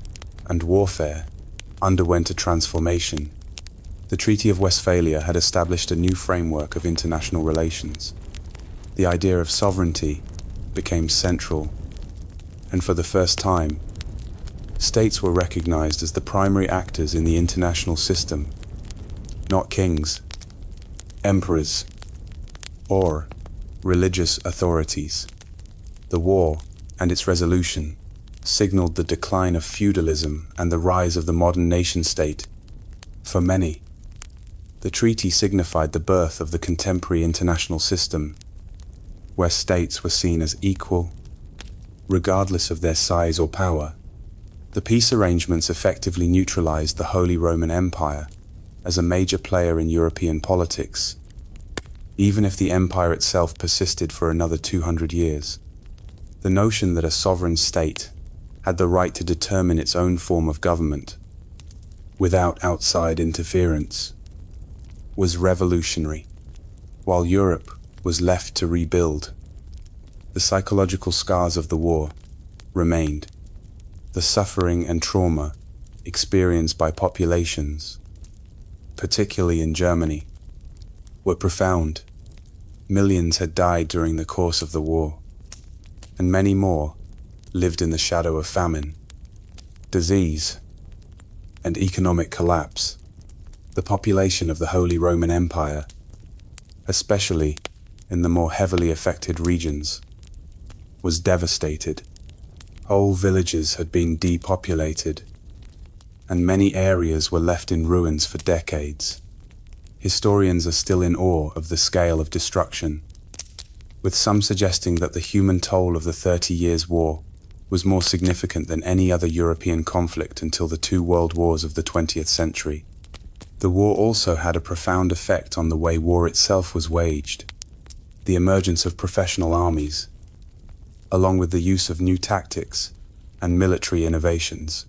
and warfare underwent a transformation. The Treaty of Westphalia had established a new framework of international relations. The idea of sovereignty became central, and for the first time, states were recognized as the primary actors in the international system, not kings, emperors, or religious authorities. The war and its resolution signaled the decline of feudalism and the rise of the modern nation-state. For many, the treaty signified the birth of the contemporary international system, where states were seen as equal, regardless of their size or power. The peace arrangements effectively neutralized the Holy Roman Empire as a major player in European politics, even if the empire itself persisted for another 200 years. The notion that a sovereign state had the right to determine its own form of government, without outside interference, was revolutionary. While Europe was left to rebuild, the psychological scars of the war remained. The suffering and trauma experienced by populations, particularly in Germany, were profound. Millions had died during the course of the war, and many more lived in the shadow of famine, disease, and economic collapse. The population of the Holy Roman Empire, especially in the more heavily affected regions, was devastated. Whole villages had been depopulated, and many areas were left in ruins for decades. Historians are still in awe of the scale of destruction, with some suggesting that the human toll of the 30 Years' War was more significant than any other European conflict until the two world wars of the 20th century. The war also had a profound effect on the way war itself was waged. The emergence of professional armies, along with the use of new tactics and military innovations,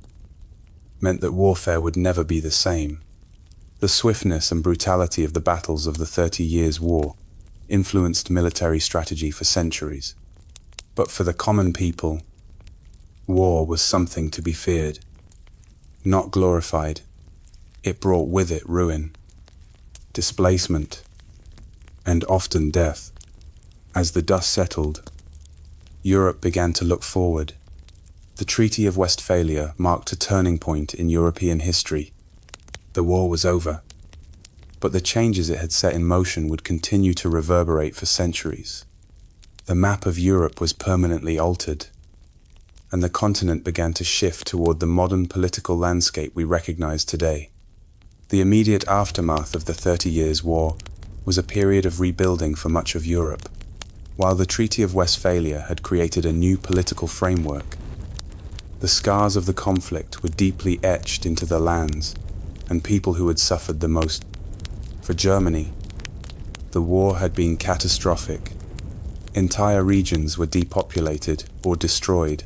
meant that warfare would never be the same. The swiftness and brutality of the battles of the 30 Years' War influenced military strategy for centuries. But for the common people, war was something to be feared, not glorified. It brought with it ruin, displacement, and often death. As the dust settled, Europe began to look forward. The Treaty of Westphalia marked a turning point in European history. The war was over, but the changes it had set in motion would continue to reverberate for centuries. The map of Europe was permanently altered, and the continent began to shift toward the modern political landscape we recognize today. The immediate aftermath of the 30 Years' War was a period of rebuilding for much of Europe. While the Treaty of Westphalia had created a new political framework, the scars of the conflict were deeply etched into the lands and people who had suffered the most. For Germany, the war had been catastrophic. Entire regions were depopulated or destroyed,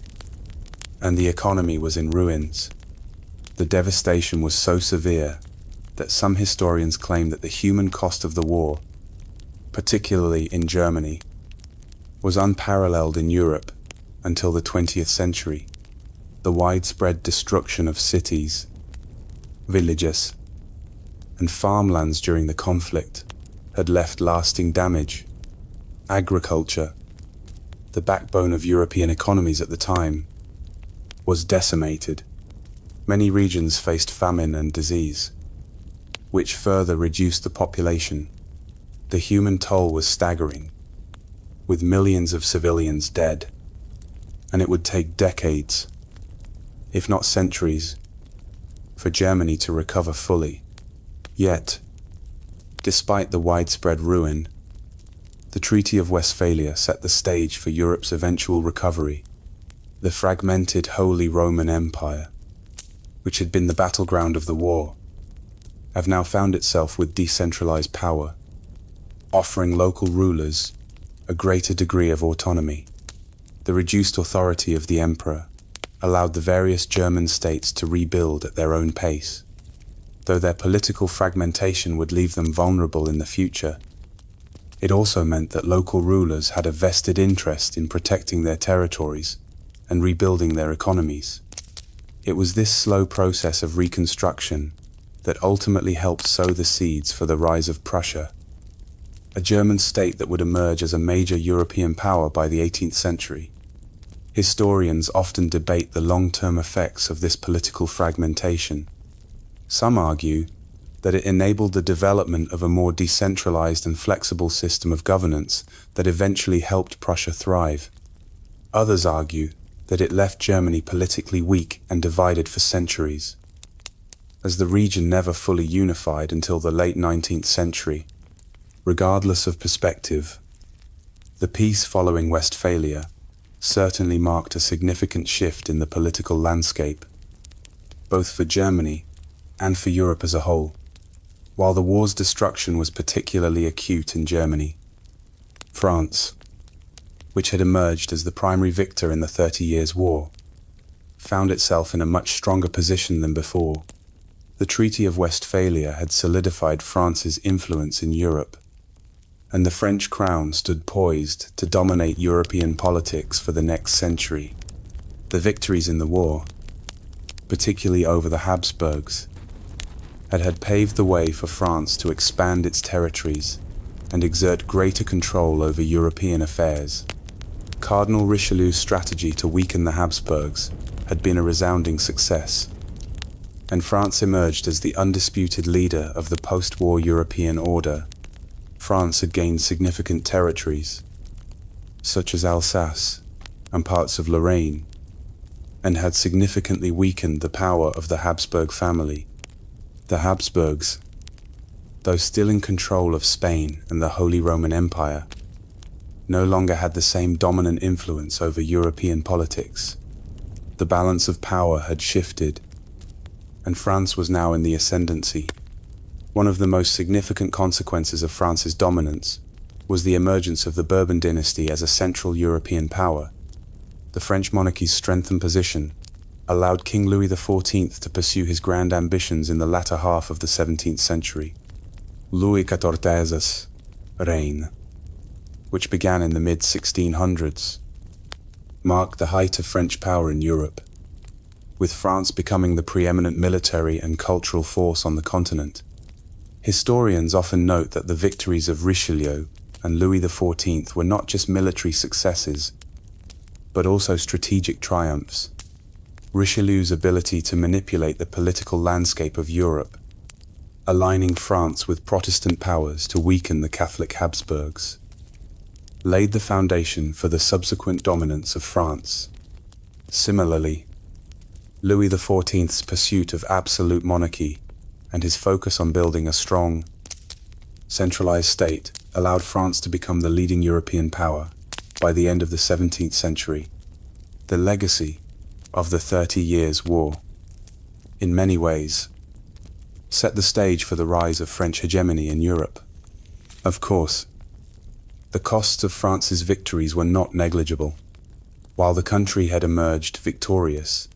and the economy was in ruins. The devastation was so severe that some historians claim that the human cost of the war, particularly in Germany, was unparalleled in Europe until the 20th century. The widespread destruction of cities, villages, and farmlands during the conflict had left lasting damage. Agriculture, the backbone of European economies at the time, was decimated. Many regions faced famine and disease, which further reduced the population. The human toll was staggering, with millions of civilians dead, and it would take decades, if not centuries, for Germany to recover fully. Yet, despite the widespread ruin, the Treaty of Westphalia set the stage for Europe's eventual recovery. The fragmented Holy Roman Empire, which had been the battleground of the war, have now found itself with decentralized power, offering local rulers a greater degree of autonomy. The reduced authority of the emperor allowed the various German states to rebuild at their own pace. Though their political fragmentation would leave them vulnerable in the future, it also meant that local rulers had a vested interest in protecting their territories and rebuilding their economies. It was this slow process of reconstruction that ultimately helped sow the seeds for the rise of Prussia, a German state that would emerge as a major European power by the 18th century. Historians often debate the long-term effects of this political fragmentation. Some argue that it enabled the development of a more decentralized and flexible system of governance that eventually helped Prussia thrive. Others argue that it left Germany politically weak and divided for centuries, as the region never fully unified until the late 19th century. Regardless of perspective, the peace following Westphalia certainly marked a significant shift in the political landscape, both for Germany and for Europe as a whole. While the war's destruction was particularly acute in Germany, France, which had emerged as the primary victor in the 30 Years' War, found itself in a much stronger position than before. The Treaty of Westphalia had solidified France's influence in Europe, and the French crown stood poised to dominate European politics for the next century. The victories in the war, particularly over the Habsburgs, had paved the way for France to expand its territories and exert greater control over European affairs. Cardinal Richelieu's strategy to weaken the Habsburgs had been a resounding success, and France emerged as the undisputed leader of the post-war European order. France had gained significant territories, such as Alsace and parts of Lorraine, and had significantly weakened the power of the Habsburg family. The Habsburgs, though still in control of Spain and the Holy Roman Empire, no longer had the same dominant influence over European politics. The balance of power had shifted, and France was now in the ascendancy. One of the most significant consequences of France's dominance was the emergence of the Bourbon dynasty as a central European power. The French monarchy's strengthened position allowed King Louis XIV to pursue his grand ambitions in the latter half of the 17th century. Louis XIV's reign, which began in the mid-1600s, marked the height of French power in Europe, with France becoming the preeminent military and cultural force on the continent. Historians often note that the victories of Richelieu and Louis XIV were not just military successes, but also strategic triumphs. Richelieu's ability to manipulate the political landscape of Europe, aligning France with Protestant powers to weaken the Catholic Habsburgs, laid the foundation for the subsequent dominance of France. Similarly, Louis XIV's pursuit of absolute monarchy and his focus on building a strong, centralized state allowed France to become the leading European power by the end of the 17th century. The legacy of the 30 Years' War, in many ways, set the stage for the rise of French hegemony in Europe. Of course, the costs of France's victories were not negligible. While the country had emerged victorious,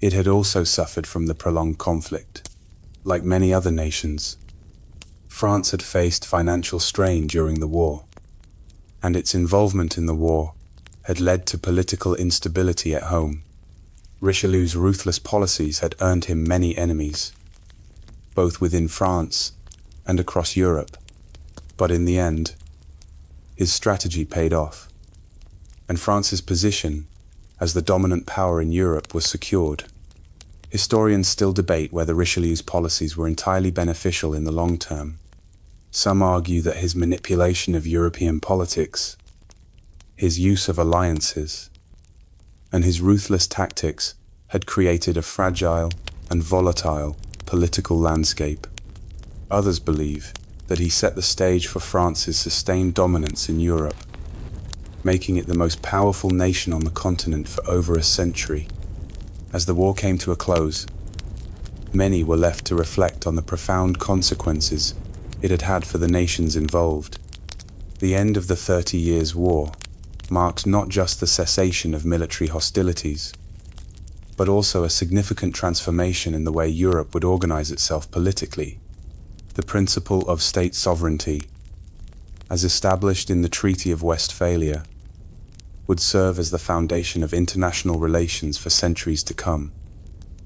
it had also suffered from the prolonged conflict. Like many other nations, France had faced financial strain during the war, and its involvement in the war had led to political instability at home. Richelieu's ruthless policies had earned him many enemies, both within France and across Europe. But in the end, his strategy paid off, and France's position as the dominant power in Europe was secured. Historians still debate whether Richelieu's policies were entirely beneficial in the long term. Some argue that his manipulation of European politics, his use of alliances, and his ruthless tactics had created a fragile and volatile political landscape. Others believe that he set the stage for France's sustained dominance in Europe, making it the most powerful nation on the continent for over a century. As the war came to a close, many were left to reflect on the profound consequences it had had for the nations involved. The end of the 30 Years' War marked not just the cessation of military hostilities, but also a significant transformation in the way Europe would organize itself politically. The principle of state sovereignty, as established in the Treaty of Westphalia, would serve as the foundation of international relations for centuries to come.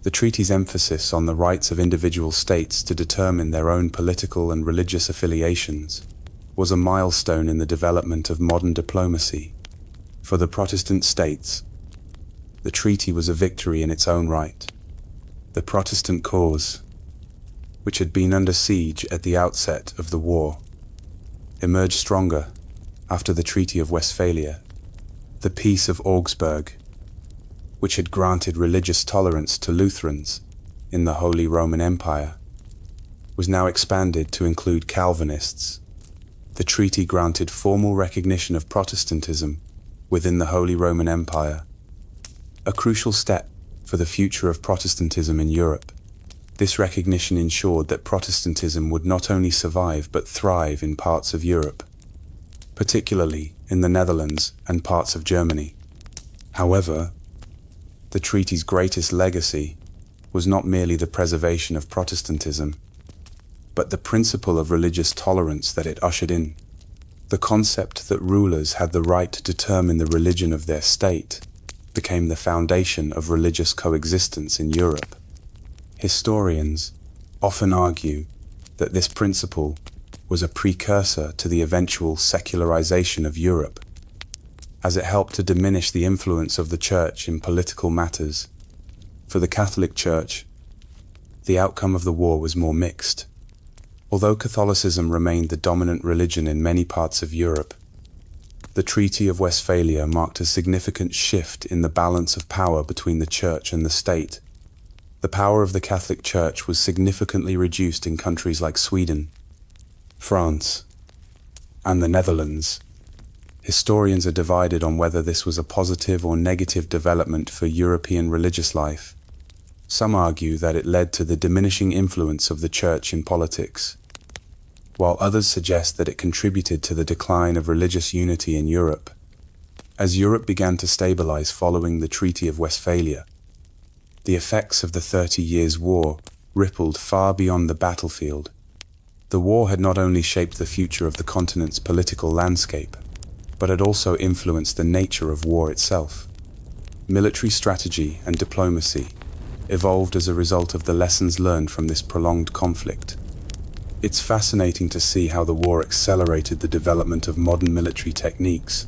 The treaty's emphasis on the rights of individual states to determine their own political and religious affiliations was a milestone in the development of modern diplomacy. For the Protestant states, the treaty was a victory in its own right. The Protestant cause, which had been under siege at the outset of the war, emerged stronger after the Treaty of Westphalia. The Peace of Augsburg, which had granted religious tolerance to Lutherans in the Holy Roman Empire, was now expanded to include Calvinists. The treaty granted formal recognition of Protestantism within the Holy Roman Empire, a crucial step for the future of Protestantism in Europe. This recognition ensured that Protestantism would not only survive but thrive in parts of Europe, particularly in the Netherlands and parts of Germany. However, the treaty's greatest legacy was not merely the preservation of Protestantism, but the principle of religious tolerance that it ushered in. The concept that rulers had the right to determine the religion of their state became the foundation of religious coexistence in Europe. Historians often argue that this principle was a precursor to the eventual secularization of Europe, as it helped to diminish the influence of the Church in political matters. For the Catholic Church, the outcome of the war was more mixed. Although Catholicism remained the dominant religion in many parts of Europe, the Treaty of Westphalia marked a significant shift in the balance of power between the Church and the state. The power of the Catholic Church was significantly reduced in countries like Sweden, France, and the Netherlands. Historians are divided on whether this was a positive or negative development for European religious life. Some argue that it led to the diminishing influence of the Church in politics, while others suggest that it contributed to the decline of religious unity in Europe. As Europe began to stabilize following the Treaty of Westphalia, the effects of the 30 Years' War rippled far beyond the battlefield. The war had not only shaped the future of the continent's political landscape, but had also influenced the nature of war itself. Military strategy and diplomacy evolved as a result of the lessons learned from this prolonged conflict. It's fascinating to see how the war accelerated the development of modern military techniques.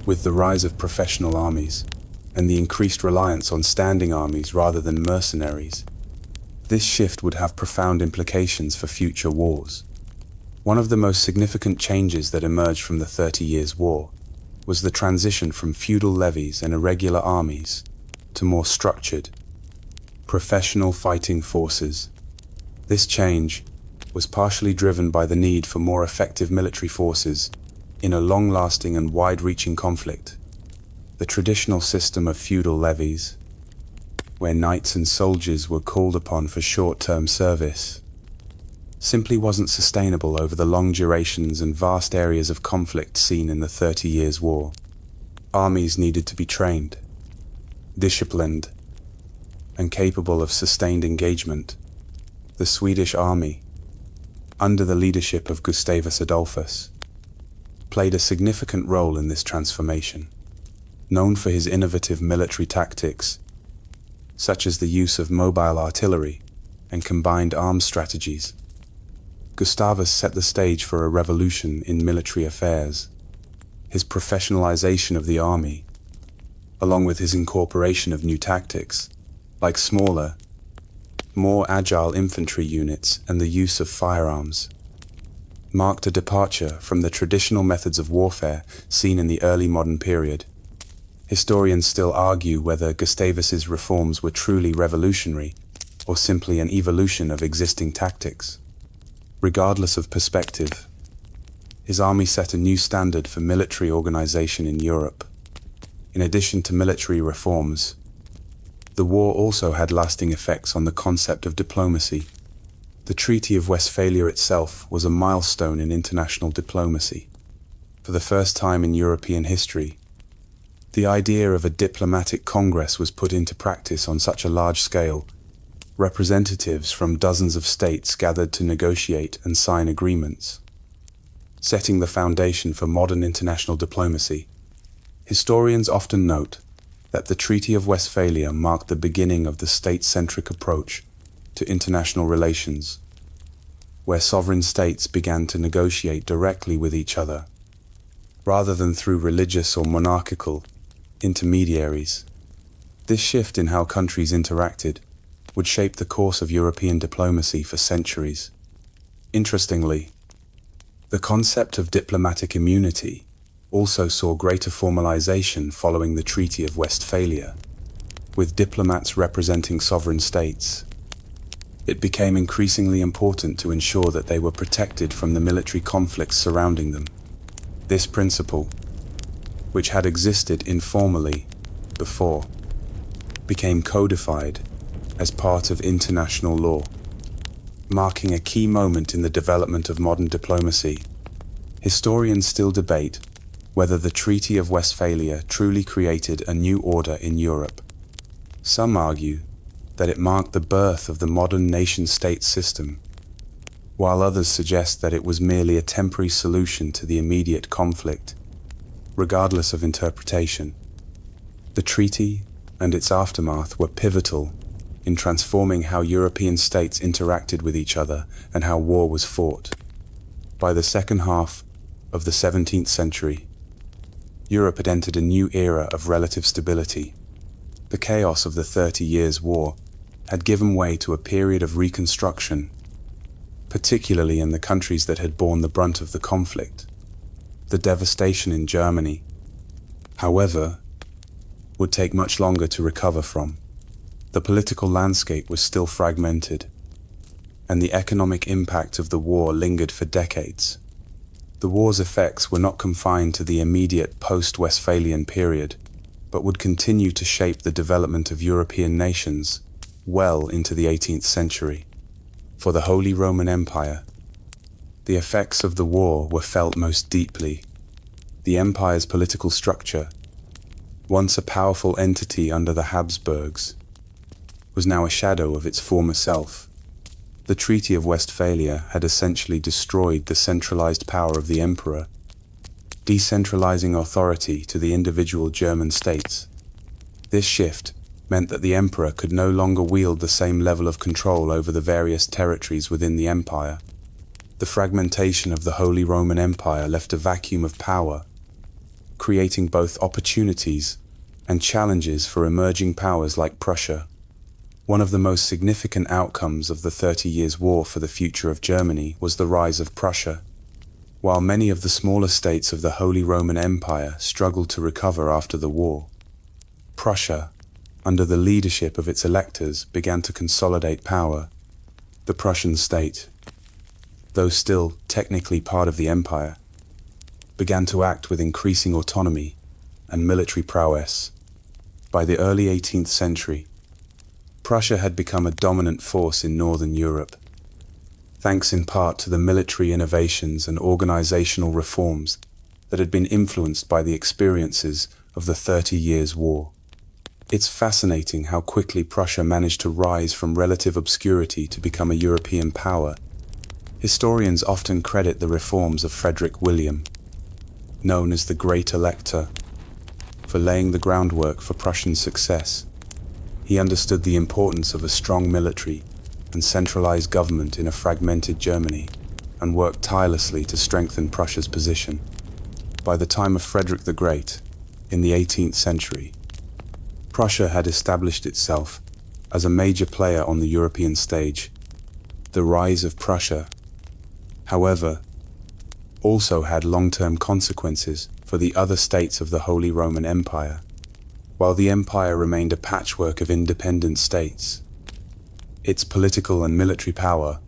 With the rise of professional armies and the increased reliance on standing armies rather than mercenaries, this shift would have profound implications for future wars. One of the most significant changes that emerged from the 30 Years' War was the transition from feudal levies and irregular armies to more structured, professional fighting forces. This change was partially driven by the need for more effective military forces in a long-lasting and wide-reaching conflict. The traditional system of feudal levies, where knights and soldiers were called upon for short-term service, simply wasn't sustainable over the long durations and vast areas of conflict seen in the 30 Years' War. Armies needed to be trained, disciplined, and capable of sustained engagement. The Swedish army, under the leadership of Gustavus Adolphus, played a significant role in this transformation. Known for his innovative military tactics, such as the use of mobile artillery and combined arms strategies, Gustavus set the stage for a revolution in military affairs. His professionalization of the army, along with his incorporation of new tactics, like smaller, more agile infantry units and the use of firearms, marked a departure from the traditional methods of warfare seen in the early modern period. Historians still argue whether Gustavus's reforms were truly revolutionary or simply an evolution of existing tactics. Regardless of perspective, his army set a new standard for military organization in Europe. In addition to military reforms, the war also had lasting effects on the concept of diplomacy. The Treaty of Westphalia itself was a milestone in international diplomacy. For the first time in European history, the idea of a diplomatic congress was put into practice on such a large scale. Representatives from dozens of states gathered to negotiate and sign agreements, setting the foundation for modern international diplomacy. Historians often note that the Treaty of Westphalia marked the beginning of the state-centric approach to international relations, where sovereign states began to negotiate directly with each other, rather than through religious or monarchical intermediaries. This shift in how countries interacted would shape the course of European diplomacy for centuries. Interestingly, the concept of diplomatic immunity also saw greater formalization following the Treaty of Westphalia, with diplomats representing sovereign states. It became increasingly important to ensure that they were protected from the military conflicts surrounding them. This principle, which had existed informally before, became codified as part of international law, marking a key moment in the development of modern diplomacy. Historians still debate whether the Treaty of Westphalia truly created a new order in Europe. Some argue that it marked the birth of the modern nation-state system, while others suggest that it was merely a temporary solution to the immediate conflict. Regardless of interpretation, the treaty and its aftermath were pivotal in transforming how European states interacted with each other and how war was fought. By the second half of the 17th century, Europe had entered a new era of relative stability. The chaos of the 30 Years' War had given way to a period of reconstruction, particularly in the countries that had borne the brunt of the conflict. The devastation in Germany, however, would take much longer to recover from. The political landscape was still fragmented, and the economic impact of the war lingered for decades. The war's effects were not confined to the immediate post-Westphalian period, but would continue to shape the development of European nations well into the 18th century. For the Holy Roman Empire, the effects of the war were felt most deeply. The empire's political structure, once a powerful entity under the Habsburgs, was now a shadow of its former self. The Treaty of Westphalia had essentially destroyed the centralized power of the emperor, decentralizing authority to the individual German states. This shift meant that the emperor could no longer wield the same level of control over the various territories within the empire. The fragmentation of the Holy Roman Empire left a vacuum of power, creating both opportunities and challenges for emerging powers like Prussia. One of the most significant outcomes of the 30 Years' War for the future of Germany was the rise of Prussia. While many of the smaller states of the Holy Roman Empire struggled to recover after the war, Prussia, under the leadership of its electors, began to consolidate power. The Prussian state, though still technically part of the empire, began to act with increasing autonomy and military prowess. By the early 18th century, Prussia had become a dominant force in Northern Europe, thanks in part to the military innovations and organizational reforms that had been influenced by the experiences of the 30 Years' War. It's fascinating how quickly Prussia managed to rise from relative obscurity to become a European power. Historians often credit the reforms of Frederick William, known as the Great Elector, for laying the groundwork for Prussian success. He understood the importance of a strong military and centralized government in a fragmented Germany, and worked tirelessly to strengthen Prussia's position. By the time of Frederick the Great, in the 18th century, Prussia had established itself as a major player on the European stage. The rise of Prussia, however, also had long-term consequences for the other states of the Holy Roman Empire. While the empire remained a patchwork of independent states, its political and military power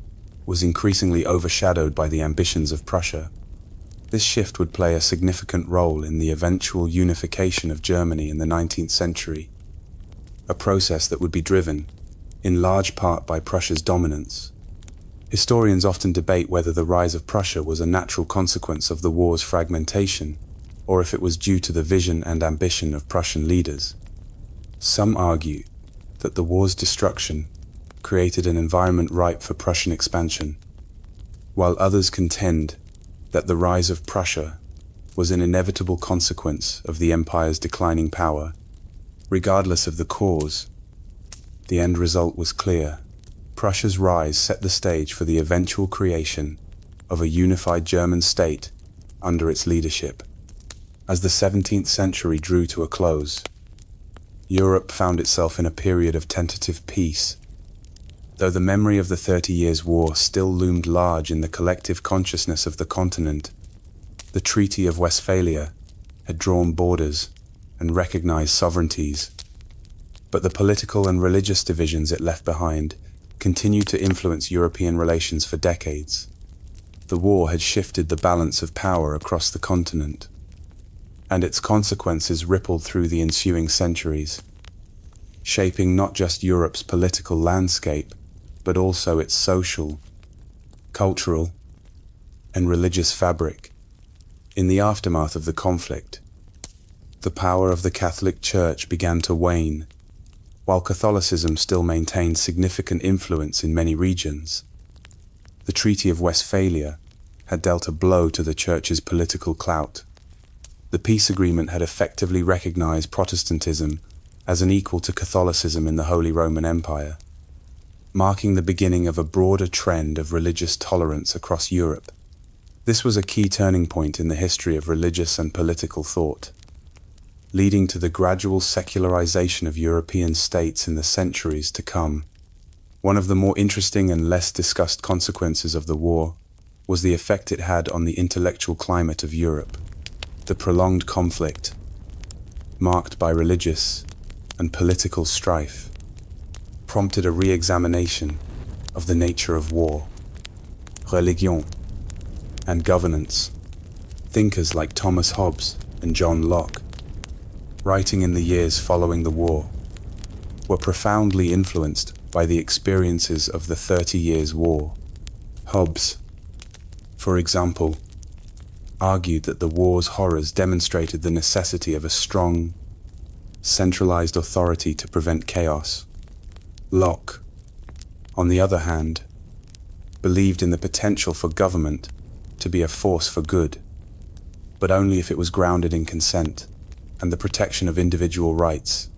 was increasingly overshadowed by the ambitions of Prussia. This shift would play a significant role in the eventual unification of Germany in the 19th century, a process that would be driven, in large part, by Prussia's dominance. Historians often debate whether the rise of Prussia was a natural consequence of the war's fragmentation, or if it was due to the vision and ambition of Prussian leaders. Some argue that the war's destruction created an environment ripe for Prussian expansion, while others contend that the rise of Prussia was an inevitable consequence of the empire's declining power. Regardless of the cause, the end result was clear. Prussia's rise set the stage for the eventual creation of a unified German state under its leadership. As the 17th century drew to a close, Europe found itself in a period of tentative peace. Though the memory of the 30 Years' War still loomed large in the collective consciousness of the continent, the Treaty of Westphalia had drawn borders and recognized sovereignties. But the political and religious divisions it left behind continued to influence European relations for decades. The war had shifted the balance of power across the continent, and its consequences rippled through the ensuing centuries, shaping not just Europe's political landscape, but also its social, cultural, and religious fabric. In the aftermath of the conflict, the power of the Catholic Church began to wane, while Catholicism still maintained significant influence in many regions. The Treaty of Westphalia had dealt a blow to the Church's political clout. The peace agreement had effectively recognized Protestantism as an equal to Catholicism in the Holy Roman Empire, marking the beginning of a broader trend of religious tolerance across Europe. This was a key turning point in the history of religious and political thought, leading to the gradual secularization of European states in the centuries to come. One of the more interesting and less discussed consequences of the war was the effect it had on the intellectual climate of Europe. The prolonged conflict, marked by religious and political strife, prompted a re-examination of the nature of war, religion, and governance. Thinkers like Thomas Hobbes and John Locke, writing in the years following the war, were profoundly influenced by the experiences of the 30 Years' War. Hobbes, for example, argued that the war's horrors demonstrated the necessity of a strong, centralized authority to prevent chaos. Locke, on the other hand, believed in the potential for government to be a force for good, but only if it was grounded in consent and the protection of individual rights.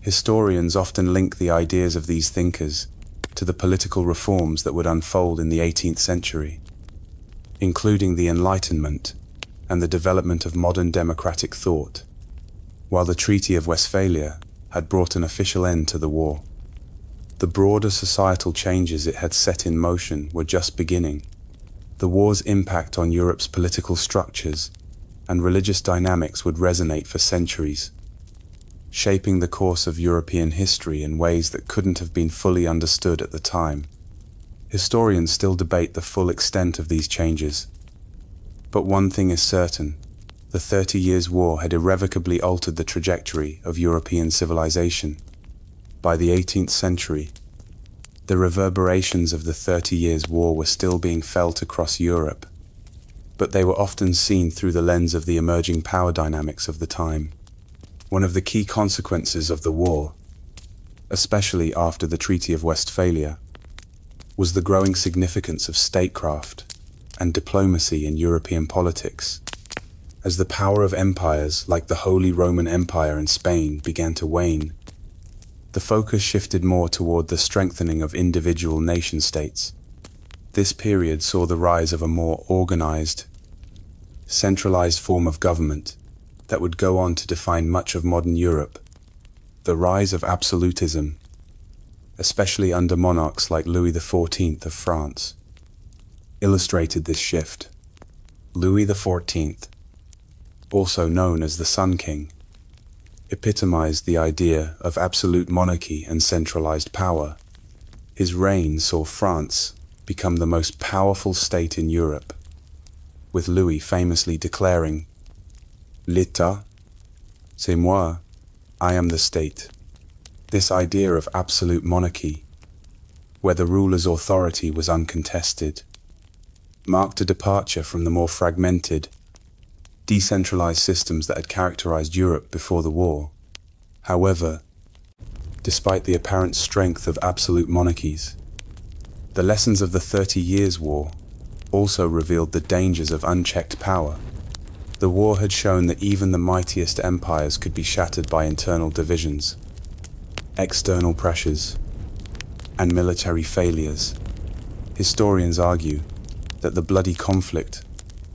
Historians often link the ideas of these thinkers to the political reforms that would unfold in the 18th century, including the Enlightenment and the development of modern democratic thought. While the Treaty of Westphalia had brought an official end to the war, the broader societal changes it had set in motion were just beginning. The war's impact on Europe's political structures and religious dynamics would resonate for centuries, shaping the course of European history in ways that couldn't have been fully understood at the time. Historians still debate the full extent of these changes, but one thing is certain: the 30 Years' War had irrevocably altered the trajectory of European civilization. By the 18th century, the reverberations of the 30 Years' War were still being felt across Europe, but they were often seen through the lens of the emerging power dynamics of the time. One of the key consequences of the war, especially after the Treaty of Westphalia, was the growing significance of statecraft and diplomacy in European politics. As the power of empires like the Holy Roman Empire in Spain began to wane, the focus shifted more toward the strengthening of individual nation-states. This period saw the rise of a more organized, centralized form of government that would go on to define much of modern Europe. The rise of absolutism, especially under monarchs like Louis XIV of France, illustrated this shift. Louis XIV, also known as the Sun King, epitomized the idea of absolute monarchy and centralized power. His reign saw France become the most powerful state in Europe, with Louis famously declaring, "L'État, c'est moi, I am the state." This idea of absolute monarchy, where the ruler's authority was uncontested, marked a departure from the more fragmented, decentralized systems that had characterized Europe before the war. However, despite the apparent strength of absolute monarchies, the lessons of the 30 Years' War also revealed the dangers of unchecked power. The war had shown that even the mightiest empires could be shattered by internal divisions, external pressures, and military failures. Historians argue that the bloody conflict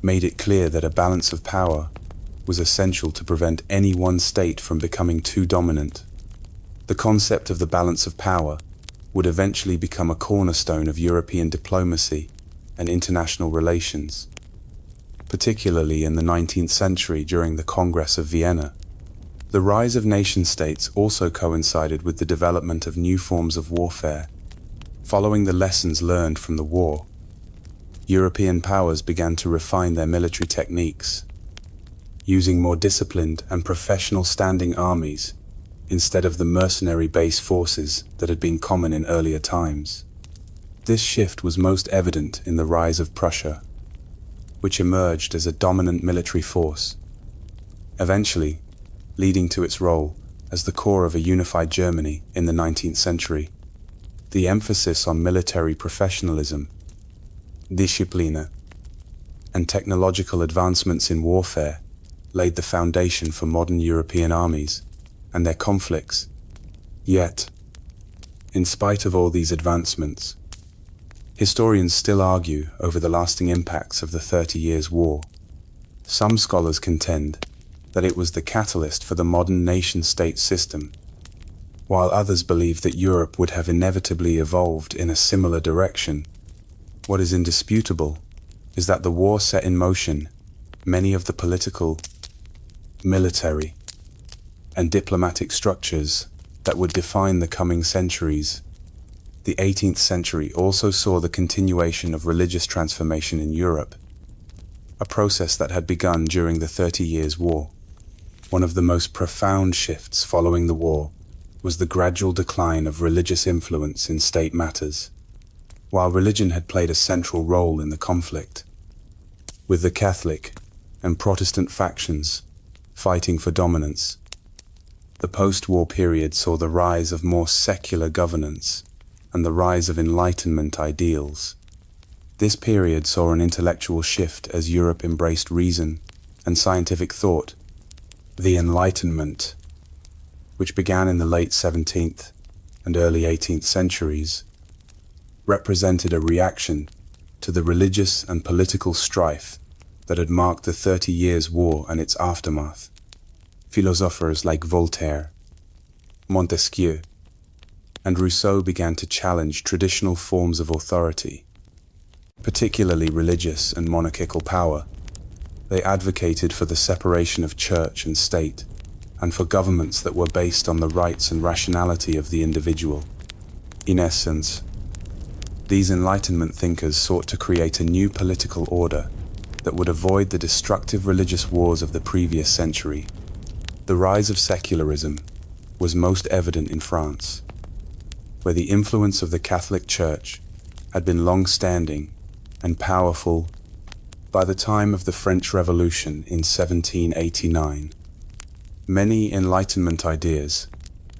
made it clear that a balance of power was essential to prevent any one state from becoming too dominant. The concept of the balance of power would eventually become a cornerstone of European diplomacy and international relations, particularly in the 19th century during the Congress of Vienna. The rise of nation-states also coincided with the development of new forms of warfare. Following the lessons learned from the war, European powers began to refine their military techniques, using more disciplined and professional standing armies instead of the mercenary base forces that had been common in earlier times. This shift was most evident in the rise of Prussia, which emerged as a dominant military force, eventually leading to its role as the core of a unified Germany in the 19th century. The emphasis on military professionalism, Disziplina, and technological advancements in warfare laid the foundation for modern European armies and their conflicts. Yet, in spite of all these advancements, historians still argue over the lasting impacts of the 30 Years' War. Some scholars contend that it was the catalyst for the modern nation-state system, while others believe that Europe would have inevitably evolved in a similar direction. What is indisputable is that the war set in motion many of the political, military, and diplomatic structures that would define the coming centuries. The 18th century also saw the continuation of religious transformation in Europe, a process that had begun during the 30 Years' War. One of the most profound shifts following the war was the gradual decline of religious influence in state matters. While religion had played a central role in the conflict, with the Catholic and Protestant factions fighting for dominance, the post-war period saw the rise of more secular governance and the rise of Enlightenment ideals. This period saw an intellectual shift as Europe embraced reason and scientific thought. The Enlightenment, which began in the late 17th and early 18th centuries, represented a reaction to the religious and political strife that had marked the 30 Years' War and its aftermath. Philosophers like Voltaire, Montesquieu, and Rousseau began to challenge traditional forms of authority, particularly religious and monarchical power. They advocated for the separation of church and state, and for governments that were based on the rights and rationality of the individual. In essence, these Enlightenment thinkers sought to create a new political order that would avoid the destructive religious wars of the previous century. The rise of secularism was most evident in France, where the influence of the Catholic Church had been long-standing and powerful by the time of the French Revolution in 1789. Many Enlightenment ideas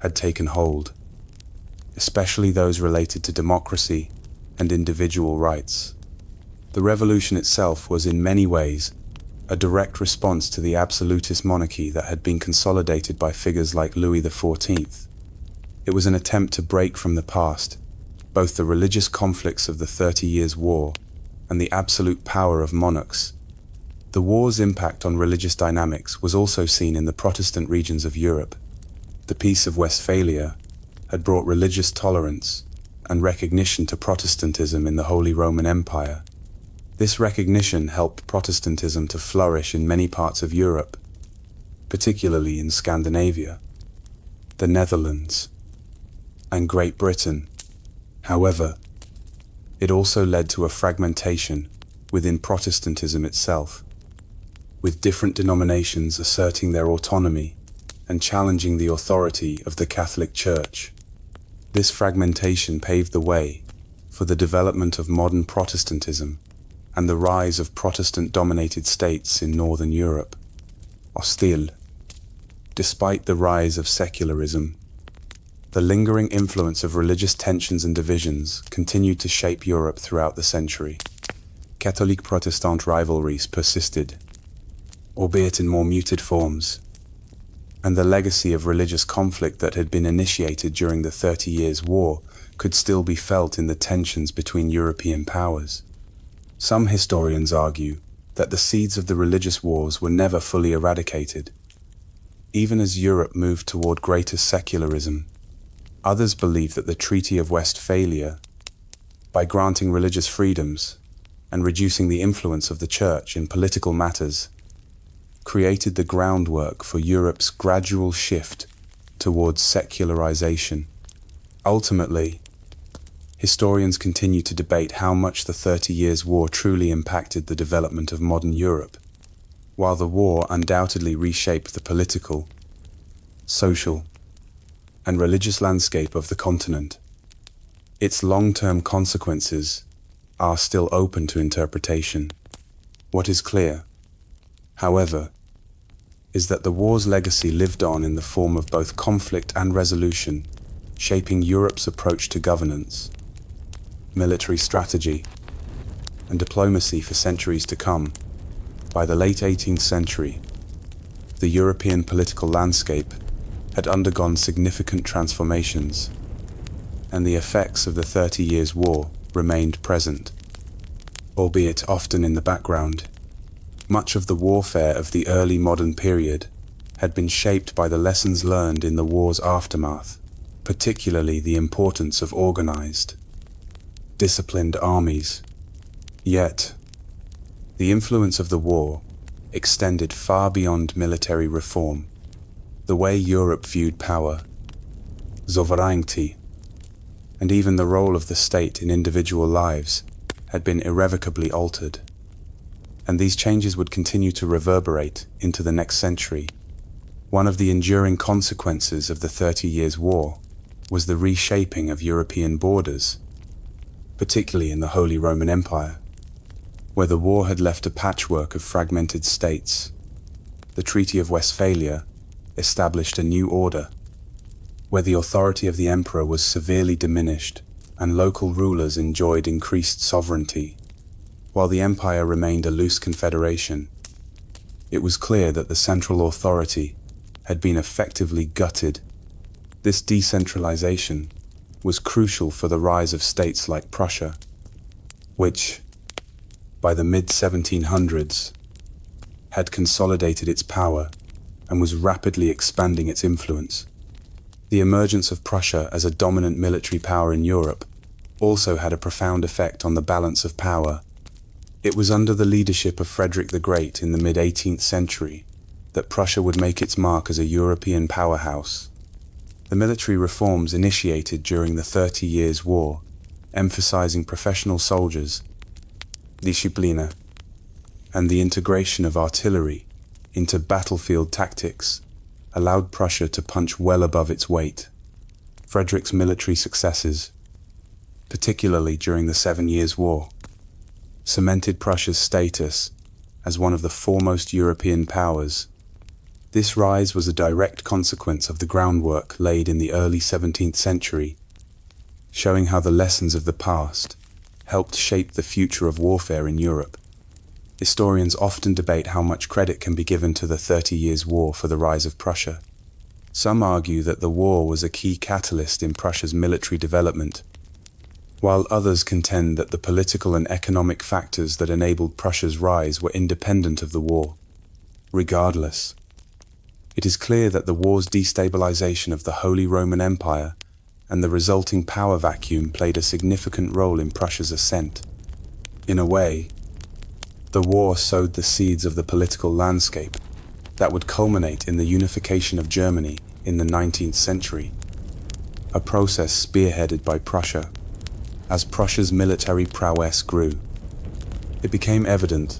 had taken hold, especially those related to democracy and individual rights. The revolution itself was in many ways a direct response to the absolutist monarchy that had been consolidated by figures like Louis XIV. It was an attempt to break from the past, both the religious conflicts of the 30 Years' War and the absolute power of monarchs. The war's impact on religious dynamics was also seen in the Protestant regions of Europe. The Peace of Westphalia had brought religious tolerance and recognition to Protestantism in the Holy Roman Empire. This recognition helped Protestantism to flourish in many parts of Europe, particularly in Scandinavia, the Netherlands, and Great Britain. However, it also led to a fragmentation within Protestantism itself, with different denominations asserting their autonomy and challenging the authority of the Catholic Church. This fragmentation paved the way for the development of modern Protestantism and the rise of Protestant-dominated states in Northern Europe. Still, despite the rise of secularism, the lingering influence of religious tensions and divisions continued to shape Europe throughout the century. Catholic-Protestant rivalries persisted, albeit in more muted forms, and the legacy of religious conflict that had been initiated during the 30 Years' War could still be felt in the tensions between European powers. Some historians argue that the seeds of the religious wars were never fully eradicated, even as Europe moved toward greater secularism. Others believe that the Treaty of Westphalia, by granting religious freedoms and reducing the influence of the Church in political matters, created the groundwork for Europe's gradual shift towards secularization. Ultimately, historians continue to debate how much the 30 Years' War truly impacted the development of modern Europe. While the war undoubtedly reshaped the political, social, and religious landscape of the continent, its long-term consequences are still open to interpretation. What is clear, however, is that the war's legacy lived on in the form of both conflict and resolution, shaping Europe's approach to governance, military strategy, and diplomacy for centuries to come. By the late 18th century, the European political landscape had undergone significant transformations, and the effects of the 30 Years' War remained present, albeit often in the background. Much of the warfare of the early modern period had been shaped by the lessons learned in the war's aftermath, particularly the importance of organized, disciplined armies. Yet, the influence of the war extended far beyond military reform. The way Europe viewed power, sovereignty, and even the role of the state in individual lives had been irrevocably altered, and these changes would continue to reverberate into the next century. One of the enduring consequences of the 30 Years' War was the reshaping of European borders, particularly in the Holy Roman Empire, where the war had left a patchwork of fragmented states. The Treaty of Westphalia established a new order, where the authority of the emperor was severely diminished and local rulers enjoyed increased sovereignty. While the empire remained a loose confederation, it was clear that the central authority had been effectively gutted. This decentralization was crucial for the rise of states like Prussia, which, by the mid-1700s, had consolidated its power and was rapidly expanding its influence. The emergence of Prussia as a dominant military power in Europe also had a profound effect on the balance of power. It was under the leadership of Frederick the Great in the mid-18th century that Prussia would make its mark as a European powerhouse. The military reforms initiated during the 30 Years' War, emphasizing professional soldiers, disciplina, and the integration of artillery into battlefield tactics, allowed Prussia to punch well above its weight. Frederick's military successes, particularly during the 7 Years' War, cemented Prussia's status as one of the foremost European powers. This rise was a direct consequence of the groundwork laid in the early 17th century, showing how the lessons of the past helped shape the future of warfare in Europe. Historians often debate how much credit can be given to the 30 Years' War for the rise of Prussia. Some argue that the war was a key catalyst in Prussia's military development, while others contend that the political and economic factors that enabled Prussia's rise were independent of the war. Regardless, it is clear that the war's destabilization of the Holy Roman Empire and the resulting power vacuum played a significant role in Prussia's ascent. In a way, the war sowed the seeds of the political landscape that would culminate in the unification of Germany in the 19th century, a process spearheaded by Prussia. As Prussia's military prowess grew, it became evident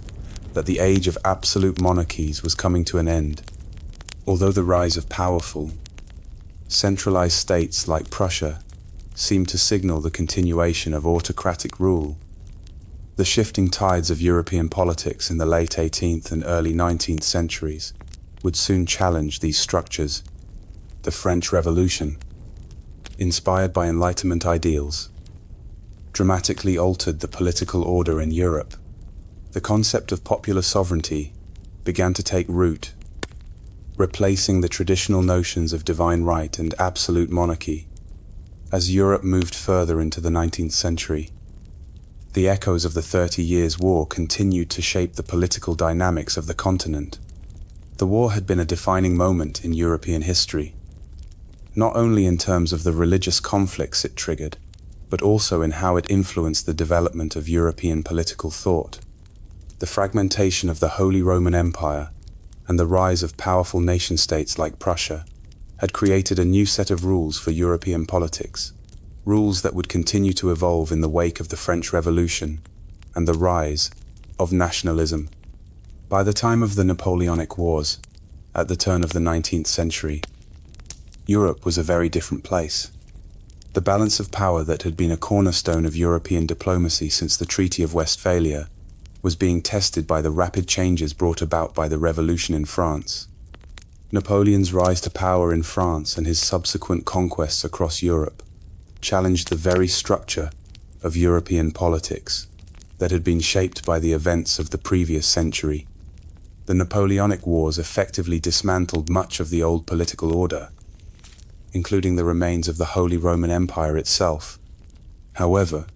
that the age of absolute monarchies was coming to an end. Although the rise of powerful, centralized states like Prussia seemed to signal the continuation of autocratic rule, the shifting tides of European politics in the late 18th and early 19th centuries would soon challenge these structures. The French Revolution, inspired by Enlightenment ideals, dramatically altered the political order in Europe. The concept of popular sovereignty began to take root, replacing the traditional notions of divine right and absolute monarchy. As Europe moved further into the 19th century, the echoes of the 30 Years' War continued to shape the political dynamics of the continent. The war had been a defining moment in European history, not only in terms of the religious conflicts it triggered, but also in how it influenced the development of European political thought. The fragmentation of the Holy Roman Empire and the rise of powerful nation-states like Prussia had created a new set of rules for European politics, rules that would continue to evolve in the wake of the French Revolution and the rise of nationalism. By the time of the Napoleonic Wars, at the turn of the 19th century, Europe was a very different place. The balance of power that had been a cornerstone of European diplomacy since the Treaty of Westphalia was being tested by the rapid changes brought about by the Revolution in France. Napoleon's rise to power in France and his subsequent conquests across Europe challenged the very structure of European politics that had been shaped by the events of the previous century. The Napoleonic Wars effectively dismantled much of the old political order, including the remains of the Holy Roman Empire itself. However,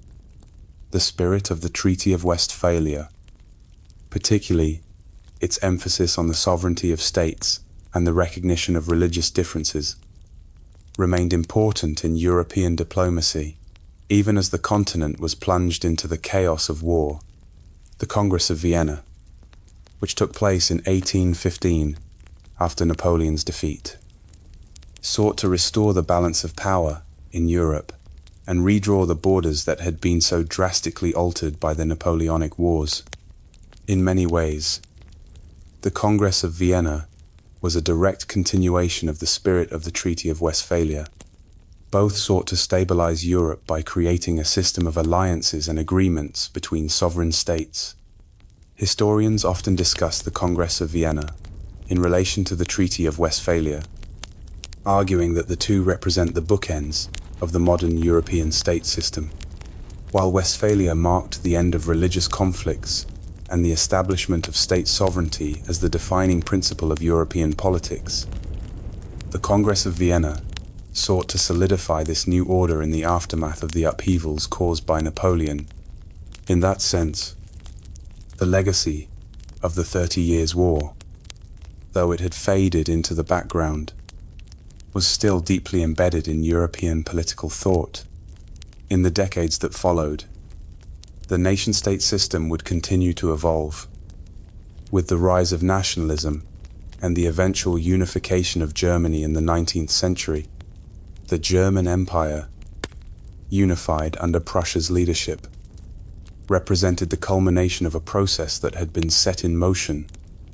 the spirit of the Treaty of Westphalia, particularly its emphasis on the sovereignty of states and the recognition of religious differences, remained important in European diplomacy, even as the continent was plunged into the chaos of war. The Congress of Vienna, which took place in 1815 after Napoleon's defeat, sought to restore the balance of power in Europe and redraw the borders that had been so drastically altered by the Napoleonic Wars. In many ways, the Congress of Vienna was a direct continuation of the spirit of the Treaty of Westphalia. Both sought to stabilize Europe by creating a system of alliances and agreements between sovereign states. Historians often discuss the Congress of Vienna in relation to the Treaty of Westphalia, arguing that the two represent the bookends of the modern European state system. While Westphalia marked the end of religious conflicts and the establishment of state sovereignty as the defining principle of European politics, the Congress of Vienna sought to solidify this new order in the aftermath of the upheavals caused by Napoleon. In that sense, the legacy of the 30 Years' War, though it had faded into the background, was still deeply embedded in European political thought. In the decades that followed, the nation-state system would continue to evolve. With the rise of nationalism and the eventual unification of Germany in the 19th century, the German Empire, unified under Prussia's leadership, represented the culmination of a process that had been set in motion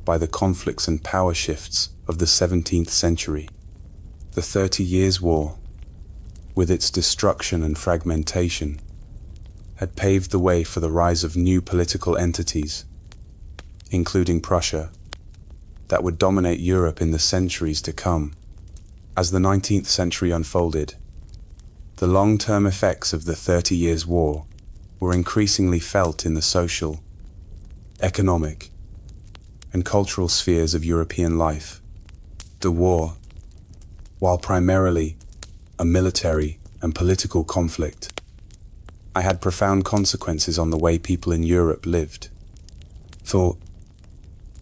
by the conflicts and power shifts of the 17th century. The 30 Years' War, with its destruction and fragmentation, had paved the way for the rise of new political entities, including Prussia, that would dominate Europe in the centuries to come. As the 19th century unfolded, the long-term effects of the 30 Years' War were increasingly felt in the social, economic, and cultural spheres of European life. The war, while primarily a military and political conflict, had profound consequences on the way people in Europe lived, thought,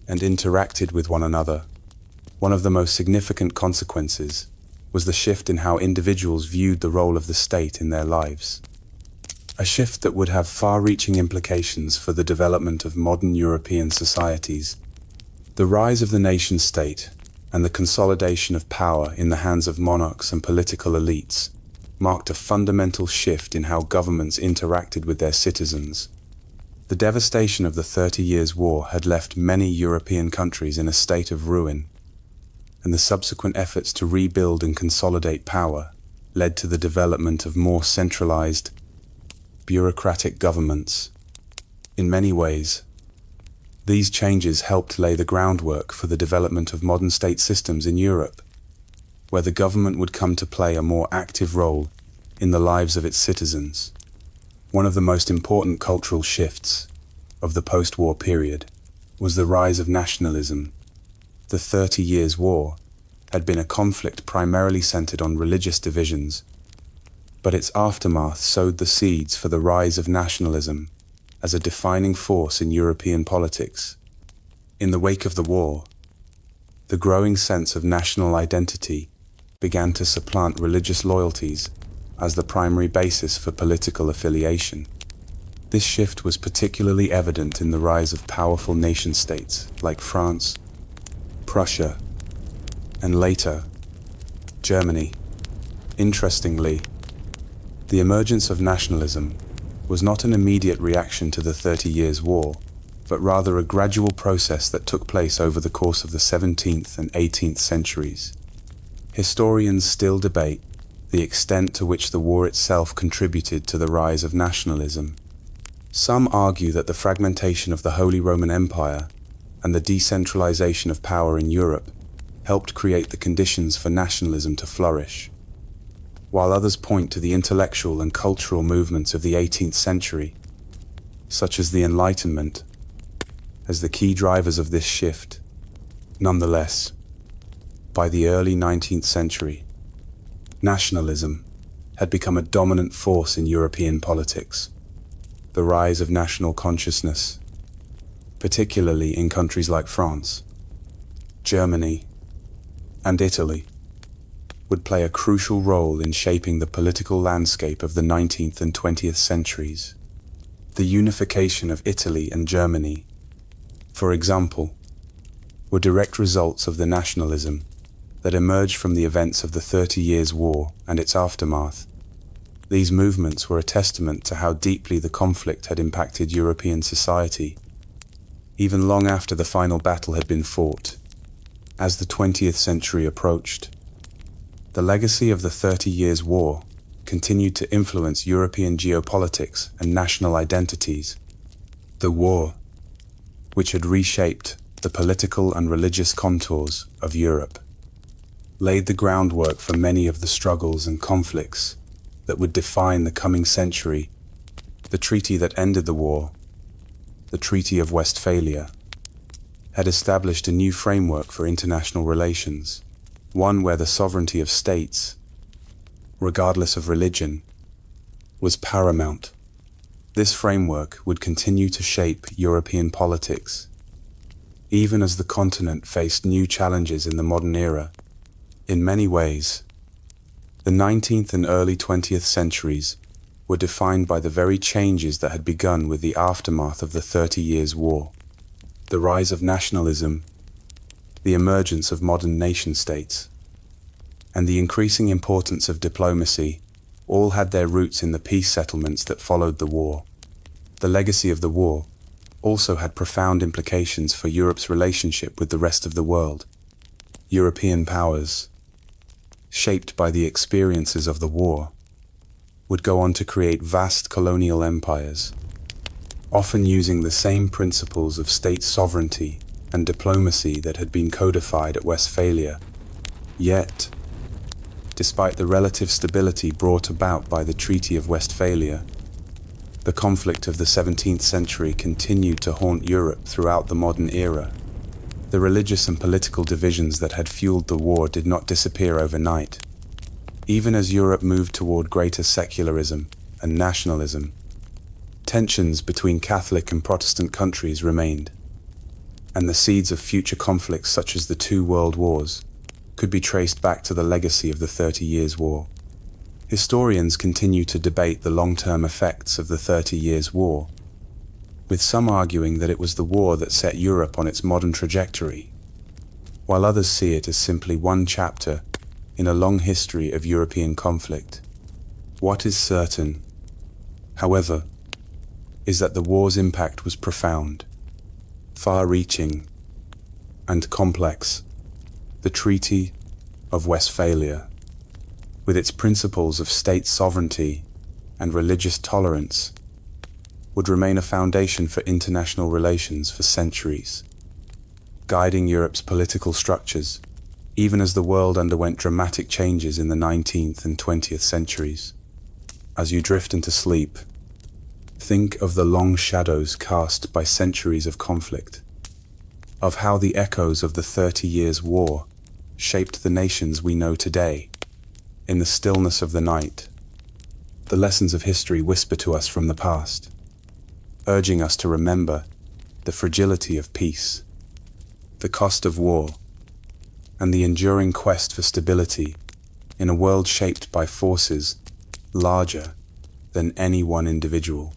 and interacted with one another. One of the most significant consequences was the shift in how individuals viewed the role of the state in their lives. A shift that would have far-reaching implications for the development of modern European societies. The rise of the nation-state and the consolidation of power in the hands of monarchs and political elites marked a fundamental shift in how governments interacted with their citizens. The devastation of the 30 Years' War had left many European countries in a state of ruin, and the subsequent efforts to rebuild and consolidate power led to the development of more centralized, bureaucratic governments. In many ways, these changes helped lay the groundwork for the development of modern state systems in Europe, where the government would come to play a more active role in the lives of its citizens. One of the most important cultural shifts of the post-war period was the rise of nationalism. The 30 Years' War had been a conflict primarily centered on religious divisions, but its aftermath sowed the seeds for the rise of nationalism as a defining force in European politics. In the wake of the war, the growing sense of national identity began to supplant religious loyalties as the primary basis for political affiliation. This shift was particularly evident in the rise of powerful nation-states like France, Prussia, and later, Germany. Interestingly, the emergence of nationalism was not an immediate reaction to the 30 Years' War, but rather a gradual process that took place over the course of the 17th and 18th centuries. Historians still debate the extent to which the war itself contributed to the rise of nationalism. Some argue that the fragmentation of the Holy Roman Empire and the decentralization of power in Europe helped create the conditions for nationalism to flourish, while others point to the intellectual and cultural movements of the 18th century, such as the Enlightenment, as the key drivers of this shift. Nonetheless, by the early 19th century, nationalism had become a dominant force in European politics. The rise of national consciousness, particularly in countries like France, Germany, and Italy, would play a crucial role in shaping the political landscape of the 19th and 20th centuries. The unification of Italy and Germany, for example, were direct results of the nationalism that emerged from the events of the 30 Years' War and its aftermath. These movements were a testament to how deeply the conflict had impacted European society, even long after the final battle had been fought. As the 20th century approached, the legacy of the 30 Years' War continued to influence European geopolitics and national identities. The war, which had reshaped the political and religious contours of Europe, laid the groundwork for many of the struggles and conflicts that would define the coming century. The treaty that ended the war, the Treaty of Westphalia, had established a new framework for international relations, one where the sovereignty of states, regardless of religion, was paramount. This framework would continue to shape European politics, even as the continent faced new challenges in the modern era. In many ways, the 19th and early 20th centuries were defined by the very changes that had begun with the aftermath of the 30 Years' War. The rise of nationalism, the emergence of modern nation-states, and the increasing importance of diplomacy all had their roots in the peace settlements that followed the war. The legacy of the war also had profound implications for Europe's relationship with the rest of the world. European powers, shaped by the experiences of the war, would go on to create vast colonial empires, often using the same principles of state sovereignty and diplomacy that had been codified at Westphalia. Yet, despite the relative stability brought about by the Treaty of Westphalia, the conflict of the 17th century continued to haunt Europe throughout the modern era. The religious and political divisions that had fueled the war did not disappear overnight. Even as Europe moved toward greater secularism and nationalism, tensions between Catholic and Protestant countries remained, and the seeds of future conflicts such as the two world wars could be traced back to the legacy of the 30 Years' War. Historians continue to debate the long-term effects of the 30 Years' War, with some arguing that it was the war that set Europe on its modern trajectory, while others see it as simply one chapter in a long history of European conflict. What is certain, however, is that the war's impact was profound, far-reaching, and complex. The Treaty of Westphalia, with its principles of state sovereignty and religious tolerance, would remain a foundation for international relations for centuries, guiding Europe's political structures, even as the world underwent dramatic changes in the 19th and 20th centuries. As you drift into sleep, think of the long shadows cast by centuries of conflict. of how the echoes of the 30 Years' War shaped the nations we know today. In the stillness of the night, the lessons of history whisper to us from the past, urging us to remember the fragility of peace, the cost of war, and the enduring quest for stability in a world shaped by forces larger than any one individual.